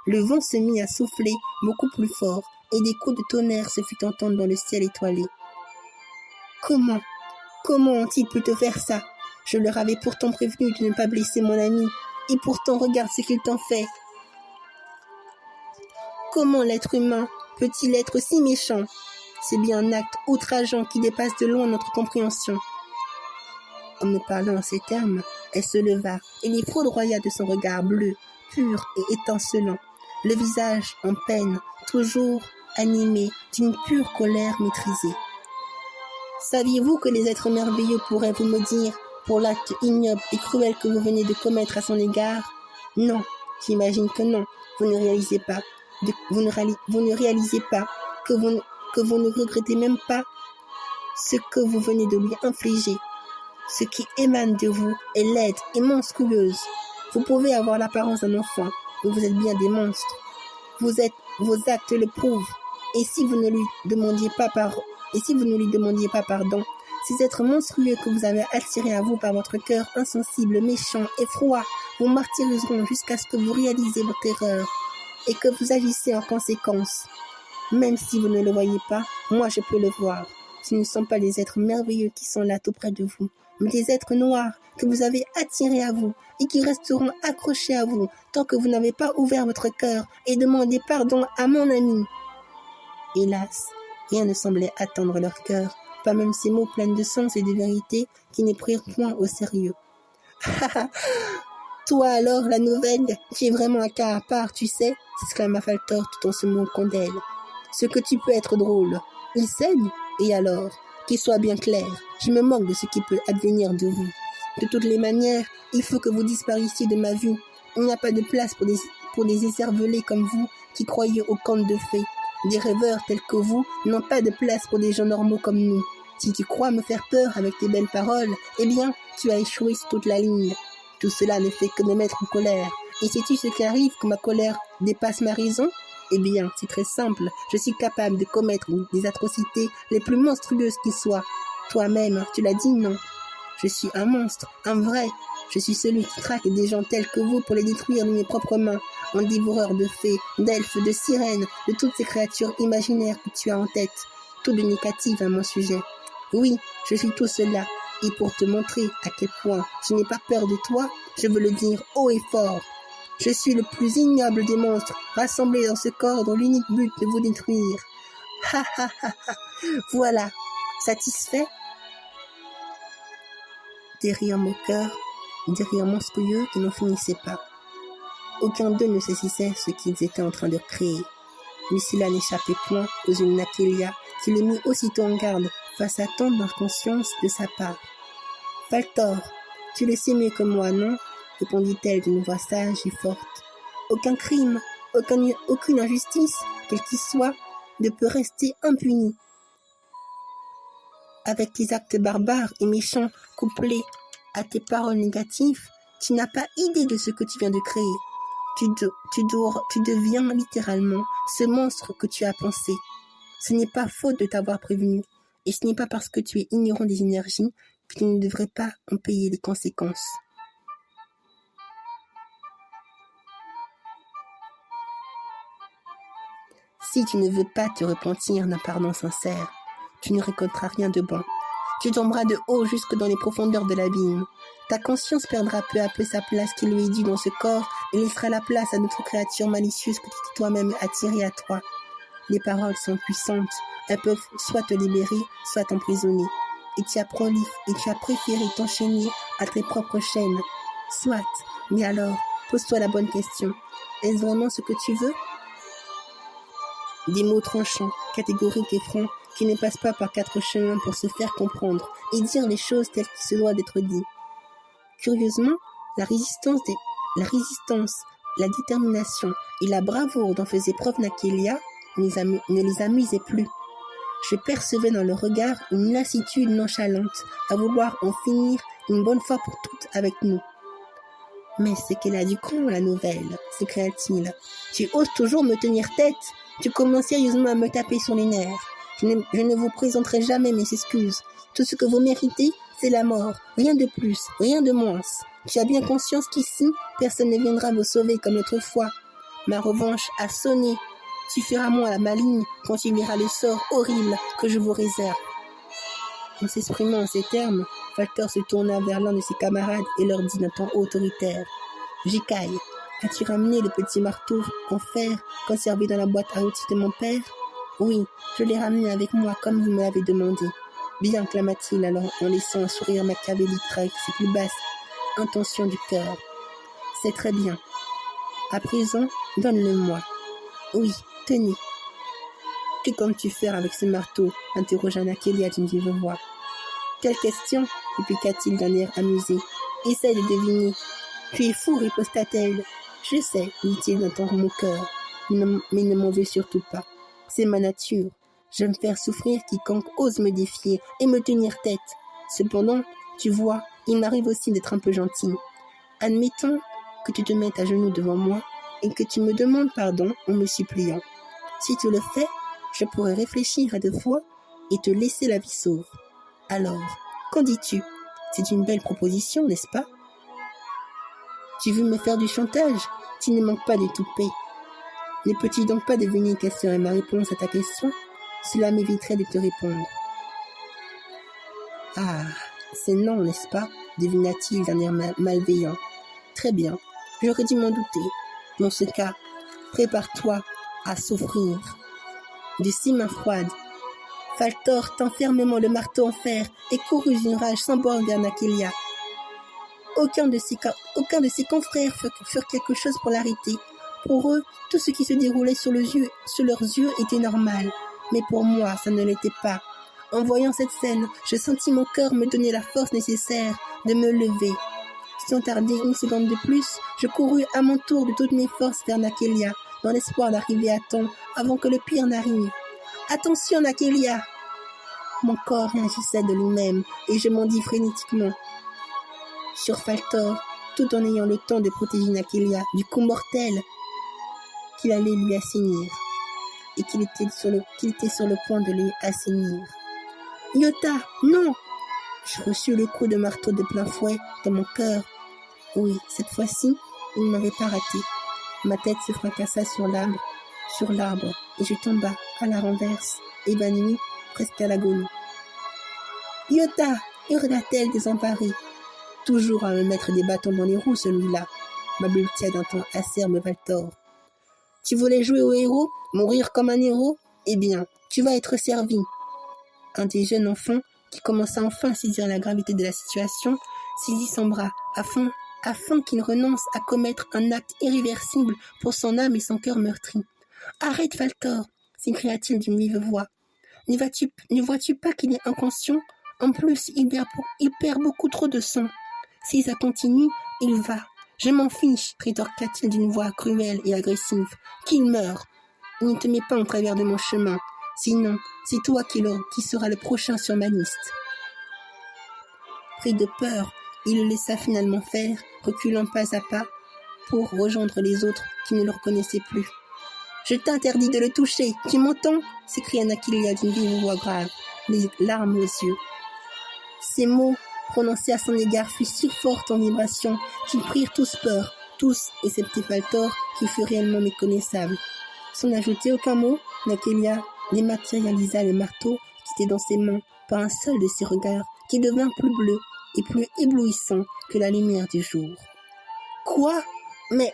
Le vent se mit à souffler beaucoup plus fort, et des coups de tonnerre se fit entendre dans le ciel étoilé. Comment ont-ils pu te faire ça? Je leur avais pourtant prévenu de ne pas blesser mon ami, et pourtant regarde ce qu'ils t'ont fait. Comment l'être humain peut-il être si méchant? C'est bien un acte outrageant qui dépasse de loin notre compréhension. En me parlant en ces termes, elle se leva et les foudroya de son regard bleu, pur et étincelant, le visage en peine, toujours animé d'une pure colère maîtrisée. Saviez-vous que les êtres merveilleux pourraient vous maudire pour l'acte ignoble et cruel que vous venez de commettre à son égard? Non, j'imagine que non, vous ne réalisez pas, que vous ne regrettez même pas ce que vous venez de lui infliger. Ce qui émane de vous est laide et monstrueuse. Vous pouvez avoir l'apparence d'un enfant, mais vous êtes bien des monstres. Vos actes le prouvent. Et si vous ne lui demandiez pas pardon, ces êtres monstrueux que vous avez attirés à vous par votre cœur insensible, méchant et froid vous martyriseront jusqu'à ce que vous réalisez votre erreur et que vous agissez en conséquence. Même si vous ne le voyez pas, moi je peux le voir. Ce ne sont pas les êtres merveilleux qui sont là tout près de vous, mais des êtres noirs que vous avez attirés à vous et qui resteront accrochés à vous tant que vous n'avez pas ouvert votre cœur et demandé pardon à mon ami. Hélas, rien ne semblait attendre leur cœur, pas même ces mots pleins de sens et de vérité qui ne prirent point au sérieux. Toi alors, la nouvelle, tu es vraiment un cas à part, tu sais, s'exclama Valtor tout en se moquant d'elle. Ce que tu peux être drôle. Il saigne, et alors, qu'il soit bien clair, je me moque de ce qui peut advenir de vous. De toutes les manières, il faut que vous disparaissiez de ma vue. Il n'y a pas de place pour des écervelés comme vous qui croyez aux contes de fées. Des rêveurs tels que vous n'ont pas de place pour des gens normaux comme nous. Si tu crois me faire peur avec tes belles paroles, eh bien, tu as échoué sur toute la ligne. Tout cela ne fait que me mettre en colère. Et sais-tu ce qui arrive quand ma colère dépasse ma raison? Eh bien, c'est très simple. Je suis capable de commettre des atrocités les plus monstrueuses qui soient. Toi-même, tu l'as dit, non? Je suis un monstre, un vrai. Je suis celui qui traque des gens tels que vous pour les détruire de mes propres mains. Un dévoreur de fées, d'elfes, de sirènes, de toutes ces créatures imaginaires que tu as en tête. Tout de négatif à mon sujet. Oui, je suis tout cela. Et pour te montrer à quel point je n'ai pas peur de toi, je veux le dire haut et fort. Je suis le plus ignoble des monstres, rassemblés dans ce corps dont l'unique but est de vous détruire. Ha ha ha ha. Voilà, satisfait? Des rires moqueurs, des rires monstrueux qui n'en finissaient pas. Aucun d'eux ne saisissait ce qu'ils étaient en train de créer. Mais cela n'échappait point aux yeux de Nakélia, qui les mit aussitôt en garde face à tant d'inconscience de sa part. « Faltor, tu le sais mieux que moi, non ?» répondit-elle d'une voix sage et forte. « Aucun crime, aucune injustice, quelle qu'il soit, ne peut rester impuni. Avec tes actes barbares et méchants couplés à tes paroles négatives, tu n'as pas idée de ce que tu viens de créer. Tu deviens littéralement ce monstre que tu as pensé. Ce n'est pas faute de t'avoir prévenu, et ce n'est pas parce que tu es ignorant des énergies que tu ne devrais pas en payer les conséquences. » Si tu ne veux pas te repentir d'un pardon sincère, tu ne récolteras rien de bon. Tu tomberas de haut jusque dans les profondeurs de l'abîme. Ta conscience perdra peu à peu sa place qui lui est due dans ce corps et laissera la place à d'autres créatures malicieuses que tu t'es toi-même attirées à toi. Les paroles sont puissantes. Elles peuvent soit te libérer, soit t'emprisonner. Et tu as préféré t'enchaîner à tes propres chaînes. Soit, mais alors, pose-toi la bonne question. Est-ce vraiment ce que tu veux ? Des mots tranchants, catégoriques et francs, qui ne passent pas par 4 chemins pour se faire comprendre et dire les choses telles qu'il se doit d'être dit. Curieusement, la résistance, la détermination et la bravoure dont faisait preuve Nakélia ne les amusait plus. Je percevais dans le regard une lassitude nonchalante à vouloir en finir une bonne fois pour toutes avec nous. « Mais c'est qu'elle a du con, la nouvelle, » s'écria-t-il. « Tu oses toujours me tenir tête. Tu commences sérieusement à me taper sur les nerfs. Je ne vous présenterai jamais mes excuses. Tout ce que vous méritez, c'est la mort. Rien de plus, rien de moins. Tu as bien conscience qu'ici, personne ne viendra vous sauver comme l'autre fois. Ma revanche a sonné. Tu feras moi la maligne quand tu verras le sort horrible que je vous réserve. » En s'exprimant en ces termes, Faltor se tourna vers l'un de ses camarades et leur dit d'un ton autoritaire. « Jikaï, as-tu ramené le petit marteau en fer conservé dans la boîte à outils de mon père ? » ?»« Oui, je l'ai ramené avec moi comme vous me l'avez demandé. » »« Bien, clama-t-il alors en laissant un sourire machiavélique avec ses plus basses intentions du cœur. »« C'est très bien. À présent, donne-le-moi. »« Oui, tenez. »« Que comptes-tu faire avec ce marteau ?» interrogea Nakélia d'une vive voix. « Quelle question ?» répliqua-t-il d'un air amusé. « Essaie de deviner. »« Tu es fou, riposta-t-elle. »« Je sais, dit-il d'un ton moqueur, mais ne m'en veux surtout pas. C'est ma nature. J'aime faire souffrir quiconque ose me défier et me tenir tête. Cependant, tu vois, il m'arrive aussi d'être un peu gentil. Admettons que tu te mettes à genoux devant moi et que tu me demandes pardon en me suppliant. Si tu le fais, je pourrais réfléchir à 2 fois et te laisser la vie sauve. Alors, qu'en dis-tu ? C'est une belle proposition, n'est-ce pas ? Tu veux me faire du chantage ? Tu ne manques pas d'étoupper. Ne peux-tu donc pas deviner quelle serait ma réponse à ta question ? Cela m'éviterait de te répondre. Ah, c'est non, n'est-ce pas ? Devina-t-il d'un air malveillant. Très bien, j'aurais dû m'en douter. Dans ce cas, prépare-toi à souffrir. De ses mains froides, Faltor tend fermement le marteau en fer et courut d'une rage sans borne vers Nakélia. Aucun de ses confrères furent quelque chose pour l'arrêter. Pour eux, tout ce qui se déroulait sous leurs yeux était normal. Mais pour moi, ça ne l'était pas. En voyant cette scène, je sentis mon cœur me donner la force nécessaire de me lever. Sans tarder 1 seconde de plus, je courus à mon tour de toutes mes forces vers Nakélia, dans l'espoir d'arriver à temps avant que le pire n'arrive. « Attention, Nakélia !» Mon corps réagissait de lui-même et je m'en dis frénétiquement sur Faltor, tout en ayant le temps de protéger Nakélia du coup mortel qu'il allait lui assainir et qu'il était sur le point de lui assainir. « Yota, non !» Je reçus le coup de marteau de plein fouet dans mon cœur. Oui, cette fois-ci, il ne m'avait pas raté. Ma tête se fracassa sur l'arbre, et je tomba à la renverse, évanouie, presque à l'agonie. « Yota !» hurla-t-elle désemparée. Toujours à me mettre des bâtons dans les roues, celui-là, balbutia d'un ton acerbe Faltor. « Tu voulais jouer au héros, mourir comme un héros ? Eh bien, tu vas être servi. » Un des jeunes enfants, qui commença enfin à saisir la gravité de la situation, saisit son bras afin qu'il renonce à commettre un acte irréversible pour son âme et son cœur meurtris. « Arrête, Faltor !» s'écria-t-il d'une vive voix. « Ne vois-tu pas qu'il est inconscient? En plus, il perd beaucoup trop de sang. Si ça continue, il va. Je m'en fiche, rétorqua-t-il d'une voix cruelle et agressive. Qu'il meure. Ne te mets pas en travers de mon chemin. Sinon, c'est toi qui sera le prochain sur ma liste. » Pris de peur, il le laissa finalement faire, reculant pas à pas pour rejoindre les autres qui ne le reconnaissaient plus. « Je t'interdis de le toucher, tu m'entends ?» s'écria Nakilia d'une vive voix grave, les larmes aux yeux. Ces mots, prononcés à son égard, furent si forts en vibration qu'ils prirent tous peur, tous, excepté Faltor, qui fut réellement méconnaissable. Sans ajouter aucun mot, Nakilia dématérialisa le marteau qui était dans ses mains par un seul de ses regards qui devint plus bleu et plus éblouissant que la lumière du jour. « Quoi ? Mais,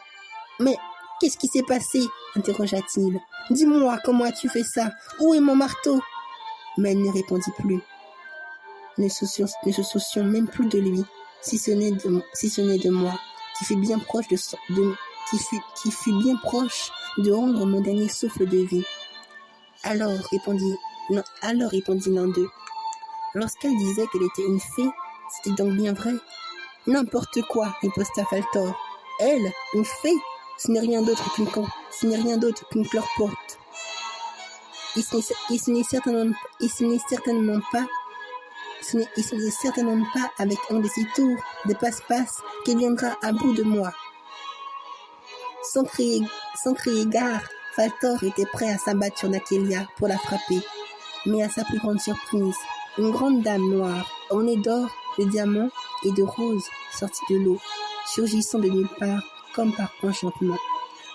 qu'est-ce qui s'est passé ?» interrogea-t-il. « Dis-moi, comment as-tu fait ça? Où est mon marteau ?» Mais elle ne répondit plus, ne se souciant même plus de lui, si ce n'est de moi, qui fut bien proche de rendre mon dernier souffle de vie. Alors répondit l'un d'eux. Lorsqu'elle disait qu'elle était une fée, c'était donc bien vrai. N'importe quoi, riposta Faltor. Elle, une fée, ce n'est rien d'autre qu'une cloporte. Et ce n'est certainement pas avec un de ces tours de passe-passe qu'elle viendra à bout de moi. Sans crier gare, Faltor était prêt à s'abattre sur Nakelia pour la frapper. Mais à sa plus grande surprise, une grande dame noire, au nez d'or, de diamants et de roses, sortit de l'eau, surgissant de nulle part, comme par enchantement.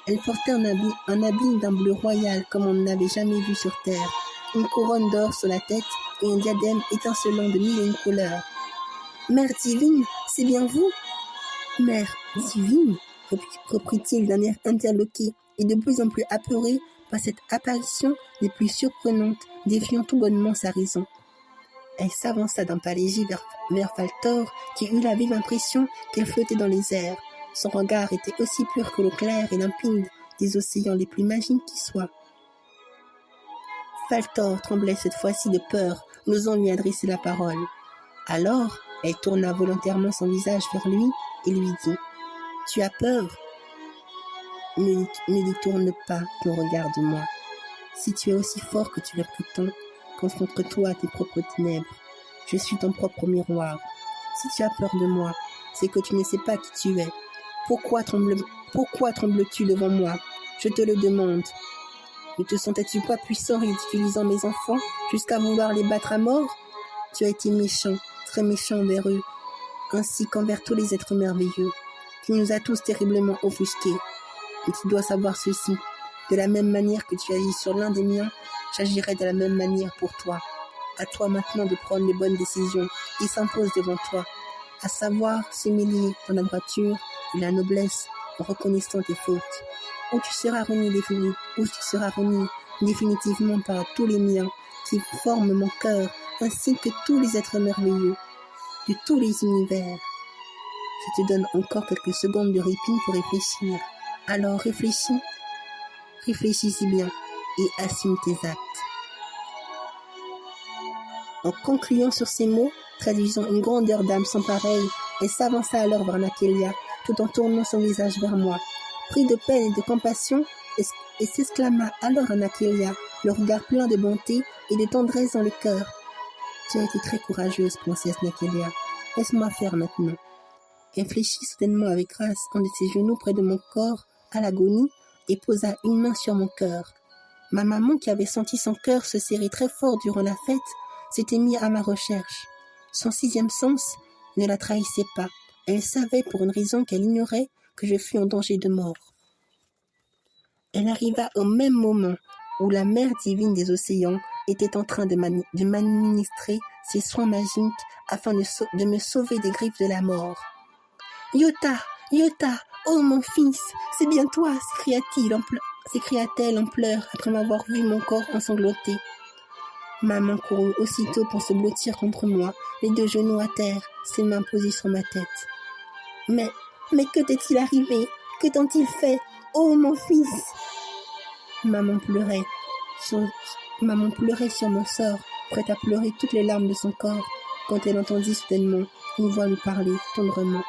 Elle portait un habit d'un bleu royal comme on n'avait jamais vu sur terre, une couronne d'or sur la tête et un diadème étincelant de mille et une couleurs. « Mère divine, c'est bien vous ?»« Mère divine ?» reprit-il d'un air interloqué et de plus en plus apeuré par cette apparition des plus surprenantes, défiant tout bonnement sa raison. Elle s'avança d'un pas léger vers Faltor, qui eut la vive impression qu'elle flottait dans les airs. Son regard était aussi pur que l'eau claire et limpide des océans les plus magiques qui soient. Faltor tremblait cette fois-ci de peur, n'osant lui adresser la parole. Alors, elle tourna volontairement son visage vers lui et lui dit « Tu as peur ? Ne détourne pas ton regard de moi. Si tu es aussi fort que tu le prétends, concentre-toi à tes propres ténèbres. Je suis ton propre miroir. Si tu as peur de moi, c'est que tu ne sais pas qui tu es. Pourquoi trembles-tu devant moi? Je te le demande. Ne te sentais-tu pas puissant ridiculisant mes enfants jusqu'à vouloir les battre à mort? Tu as été méchant, très méchant envers eux, ainsi qu'envers tous les êtres merveilleux. Tu nous as tous terriblement offusqués. Et tu dois savoir ceci. De la même manière que tu agis sur l'un des miens, j'agirai de la même manière pour toi. À toi maintenant de prendre les bonnes décisions qui s'imposent devant toi, à savoir s'humilier dans la droiture et la noblesse en reconnaissant tes fautes. Ou tu seras remis définitivement par tous les miens qui forment mon cœur, ainsi que tous les êtres merveilleux de tous les univers. Je te donne encore quelques secondes de répit pour réfléchir. Alors réfléchis si bien et assume tes actes. En concluant sur ces mots, traduisant une grandeur d'âme sans pareille, elle s'avança alors vers Nakelia, tout en tournant son visage vers moi. Pris de peine et de compassion, et s'exclama alors à Nakelia, le regard plein de bonté et de tendresse dans le cœur. « Tu as été très courageuse, princesse Nakelia. Laisse-moi faire maintenant. » Elle fléchit soudainement avec grâce un de ses genoux près de mon corps à l'agonie et posa une main sur mon cœur. Ma maman, qui avait senti son cœur se serrer très fort durant la fête, s'était mise à ma recherche. Son sixième sens ne la trahissait pas. Elle savait, pour une raison qu'elle ignorait, que je fus en danger de mort. Elle arriva au même moment où la mère divine des océans était en train de m'administrer ses soins magiques afin de me sauver des griffes de la mort. « Yota, Yota, oh mon fils, c'est bien toi !» s'écria-t-elle en pleurs après m'avoir vu mon corps ensanglanté. Maman courut aussitôt pour se blottir contre moi, les deux genoux à terre, ses mains posées sur ma tête. Mais que t'est-il arrivé? Que t'ont-ils fait? Oh, mon fils! Maman pleurait sur mon sort, prête à pleurer toutes les larmes de son corps, quand elle entendit soudainement une voix lui parler tendrement,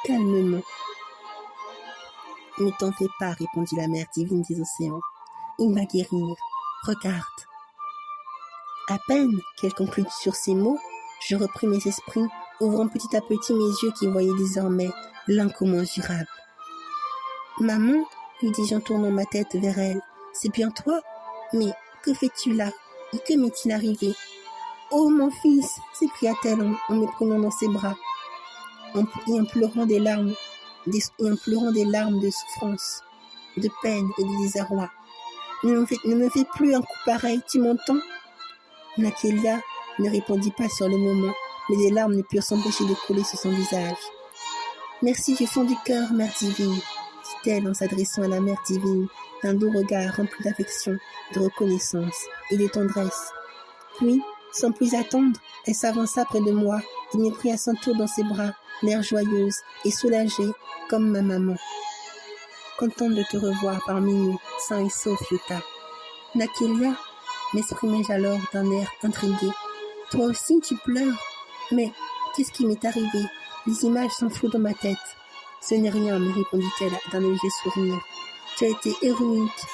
calmement. « Ne t'en fais pas, répondit la mère divine des océans. Il va guérir. Regarde. » À peine qu'elle conclut sur ces mots, je repris mes esprits, ouvrant petit à petit mes yeux qui voyaient désormais l'incommensurable. « Maman, lui dis-je en tournant ma tête vers elle, c'est bien toi? Mais que fais-tu là? Et que m'est-il arrivé? Oh, mon fils! S'écria-t-elle en me prenant dans ses bras, et en pleurant des larmes de souffrance, de peine et de désarroi. Ne me fais plus un coup pareil, tu m'entends? Nakélia ne répondit pas sur le moment, mais des larmes ne purent s'empêcher de couler sur son visage. Merci du fond du cœur, Mère divine, dit-elle en s'adressant à la Mère divine, d'un doux regard rempli d'affection, de reconnaissance et de tendresse. Puis, sans plus attendre, elle s'avança près de moi et me prit à son tour dans ses bras, l'air joyeuse et soulagée comme ma maman. Contente de te revoir parmi nous, sain et sauf, Yuta. Nakélia, m'exprimai-je alors d'un air intrigué. Toi aussi tu pleures? Mais qu'est-ce qui m'est arrivé? Les images sont floues dans ma tête. Ce n'est rien, me répondit-elle d'un léger sourire. Tu as été héroïque.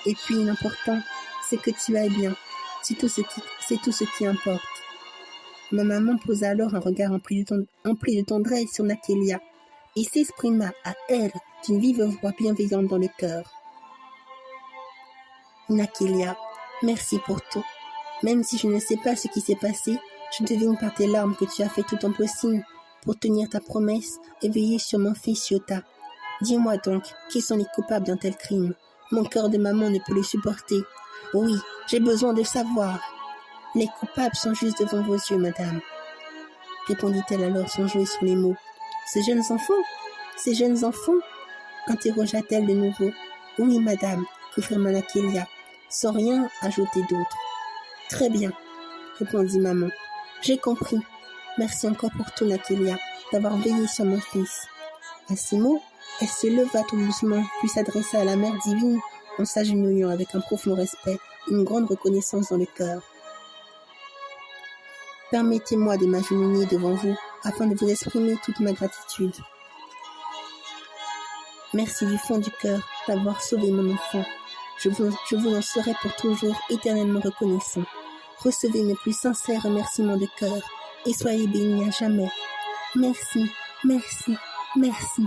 Et puis l'important, c'est que tu ailles bien. C'est tout ce qui importe. Ma maman posa alors un regard empli de tendresse sur Nakélia et s'exprima à elle d'une vive voix bienveillante dans le cœur. Nakélia, merci pour tout. Même si je ne sais pas ce qui s'est passé, je devine par tes larmes que tu as fait tout ton possible pour tenir ta promesse et veiller sur mon fils Yuta. Dis-moi donc, qui sont les coupables d'un tel crime? Mon cœur de maman ne peut le supporter. Oui, j'ai besoin de savoir. Les coupables sont juste devant vos yeux, madame, répondit-elle alors sans jouer sur les mots. Ces jeunes enfants interrogea-t-elle de nouveau. Oui, madame, confirma Nakélia, sans rien ajouter d'autre. Très bien, répondit maman. J'ai compris. Merci encore pour tout, Nakélia, d'avoir veillé sur mon fils. À ces mots, elle se leva tout doucement, puis s'adressa à la Mère divine en s'agenouillant avec un profond respect et une grande reconnaissance dans le cœur. Permettez-moi de m'agenouiller devant vous afin de vous exprimer toute ma gratitude. Merci du fond du cœur d'avoir sauvé mon enfant. Je vous en serai pour toujours éternellement reconnaissant. Recevez mes plus sincères remerciements de cœur et soyez bénis à jamais. Merci, merci, merci.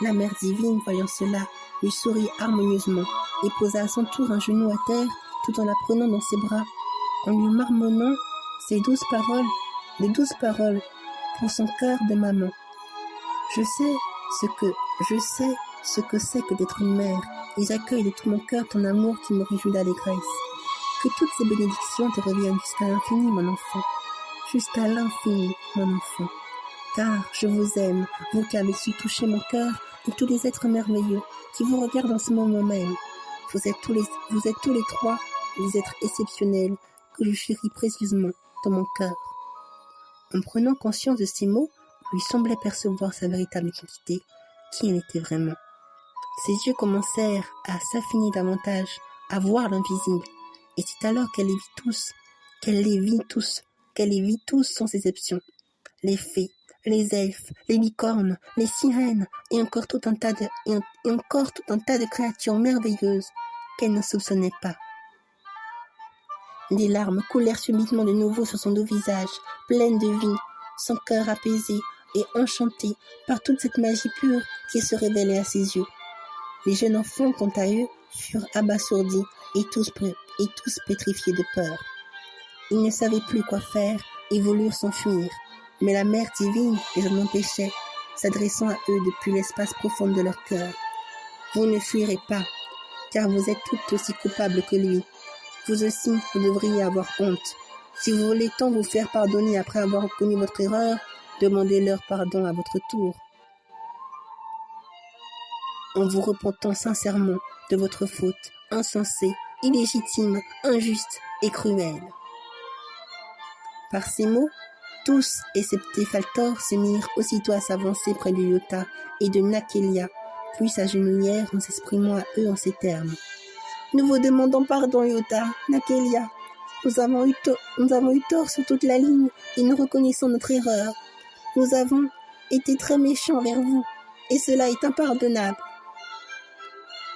La Mère divine, voyant cela, lui sourit harmonieusement et posa à son tour un genou à terre tout en la prenant dans ses bras, en lui marmonnant les douces paroles pour son cœur de maman. Je sais ce que c'est que d'être une mère, et j'accueille de tout mon cœur ton amour qui me réjouit d'allégresse. Que toutes ces bénédictions te reviennent jusqu'à l'infini, mon enfant. Jusqu'à l'infini, mon enfant. Car je vous aime, vous qui avez su toucher mon cœur, et tous les êtres merveilleux qui vous regardent en ce moment même. Vous êtes tous les trois des êtres exceptionnels que je chéris précieusement dans mon cœur. En prenant conscience de ces mots, lui semblait percevoir sa véritable identité, qui elle était vraiment. Ses yeux commencèrent à s'affiner davantage, à voir l'invisible, et c'est alors qu'elle les vit tous sans exception. Les fées, les elfes, les licornes, les sirènes, et encore tout un tas de créatures merveilleuses qu'elle ne soupçonnait pas. Des larmes coulèrent subitement de nouveau sur son doux visage, pleine de vie, son cœur apaisé et enchanté par toute cette magie pure qui se révélait à ses yeux. Les jeunes enfants, quant à eux, furent abasourdis et tous pétrifiés de peur. Ils ne savaient plus quoi faire et voulurent s'enfuir, mais la Mère divine les en empêchait, s'adressant à eux depuis l'espace profond de leur cœur. Vous ne fuirez pas, car vous êtes toutes aussi coupables que lui. Vous aussi, vous devriez avoir honte. Si vous voulez tant vous faire pardonner après avoir reconnu votre erreur, demandez-leur pardon à votre tour. En vous repentant sincèrement de votre faute insensée illégitime, injuste et cruelle. Par ces mots, tous, excepté Faltor, se mirent aussitôt à s'avancer près de Yota et de Nakelia, puis s'agenouillèrent en s'exprimant à eux en ces termes. « Nous vous demandons pardon, Yota, Nakelia. Nous avons eu tort sur toute la ligne et nous reconnaissons notre erreur. Nous avons été très méchants envers vous et cela est impardonnable. »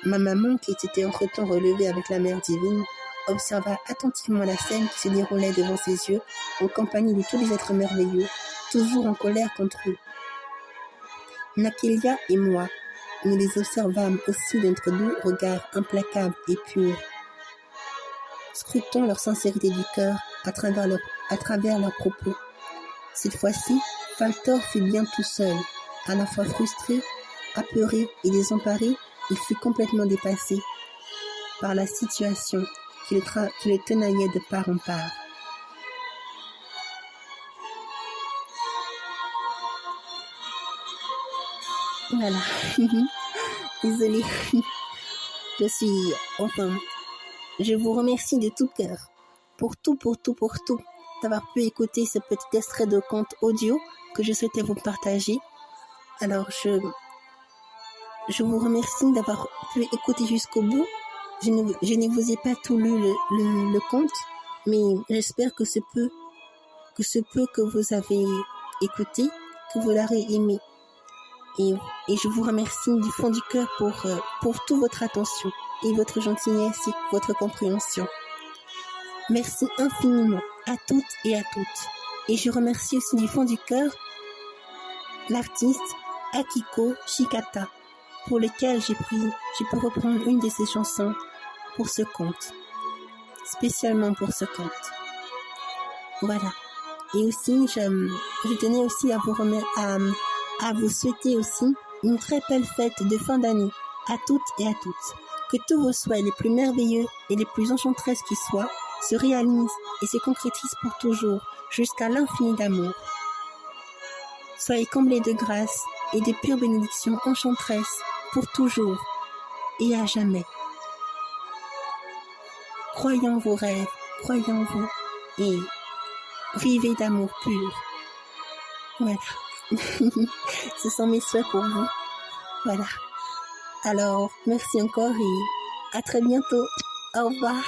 Ma maman, qui était entre-temps relevée avec la mère divine, observa attentivement la scène qui se déroulait devant ses yeux en compagnie de tous les êtres merveilleux, toujours en colère contre eux. Nakelia et moi, nous les observâmes aussi de notre doux regard implacable et pur, scrutant leur sincérité du cœur à travers leurs propos. Cette fois-ci, Faltor fut bien tout seul, à la fois frustré, apeuré et désemparé. Il fut complètement dépassé par la situation qui le tenaillait de part en part. Voilà. Désolée. Je vous remercie de tout cœur pour tout, d'avoir pu écouter ce petit extrait de conte audio que je souhaitais vous partager. Alors, je vous remercie d'avoir pu écouter jusqu'au bout. Je ne vous ai pas tout lu le conte, mais j'espère que ce peu que vous avez écouté, que vous l'aurez aimé. Et je vous remercie du fond du cœur pour toute votre attention et votre gentillesse et votre compréhension. Merci infiniment à toutes et à toutes. Et je remercie aussi du fond du cœur l'artiste Akiko Shikata, pour lequel j'ai pu reprendre une de ses chansons pour ce conte, spécialement pour ce conte. Voilà. Et aussi, je tenais aussi à vous souhaiter aussi une très belle fête de fin d'année à toutes et à toutes. Que tous vos souhaits les plus merveilleux et les plus enchanteresses qui soient se réalisent et se concrétisent pour toujours, jusqu'à l'infini d'amour. Soyez comblés de grâce et de pures bénédictions enchanteresses pour toujours et à jamais. Croyez en vos rêves, croyez en vous et vivez d'amour pur. Voilà. Ce sont mes souhaits pour vous. Voilà. Alors, merci encore et à très bientôt. Au revoir.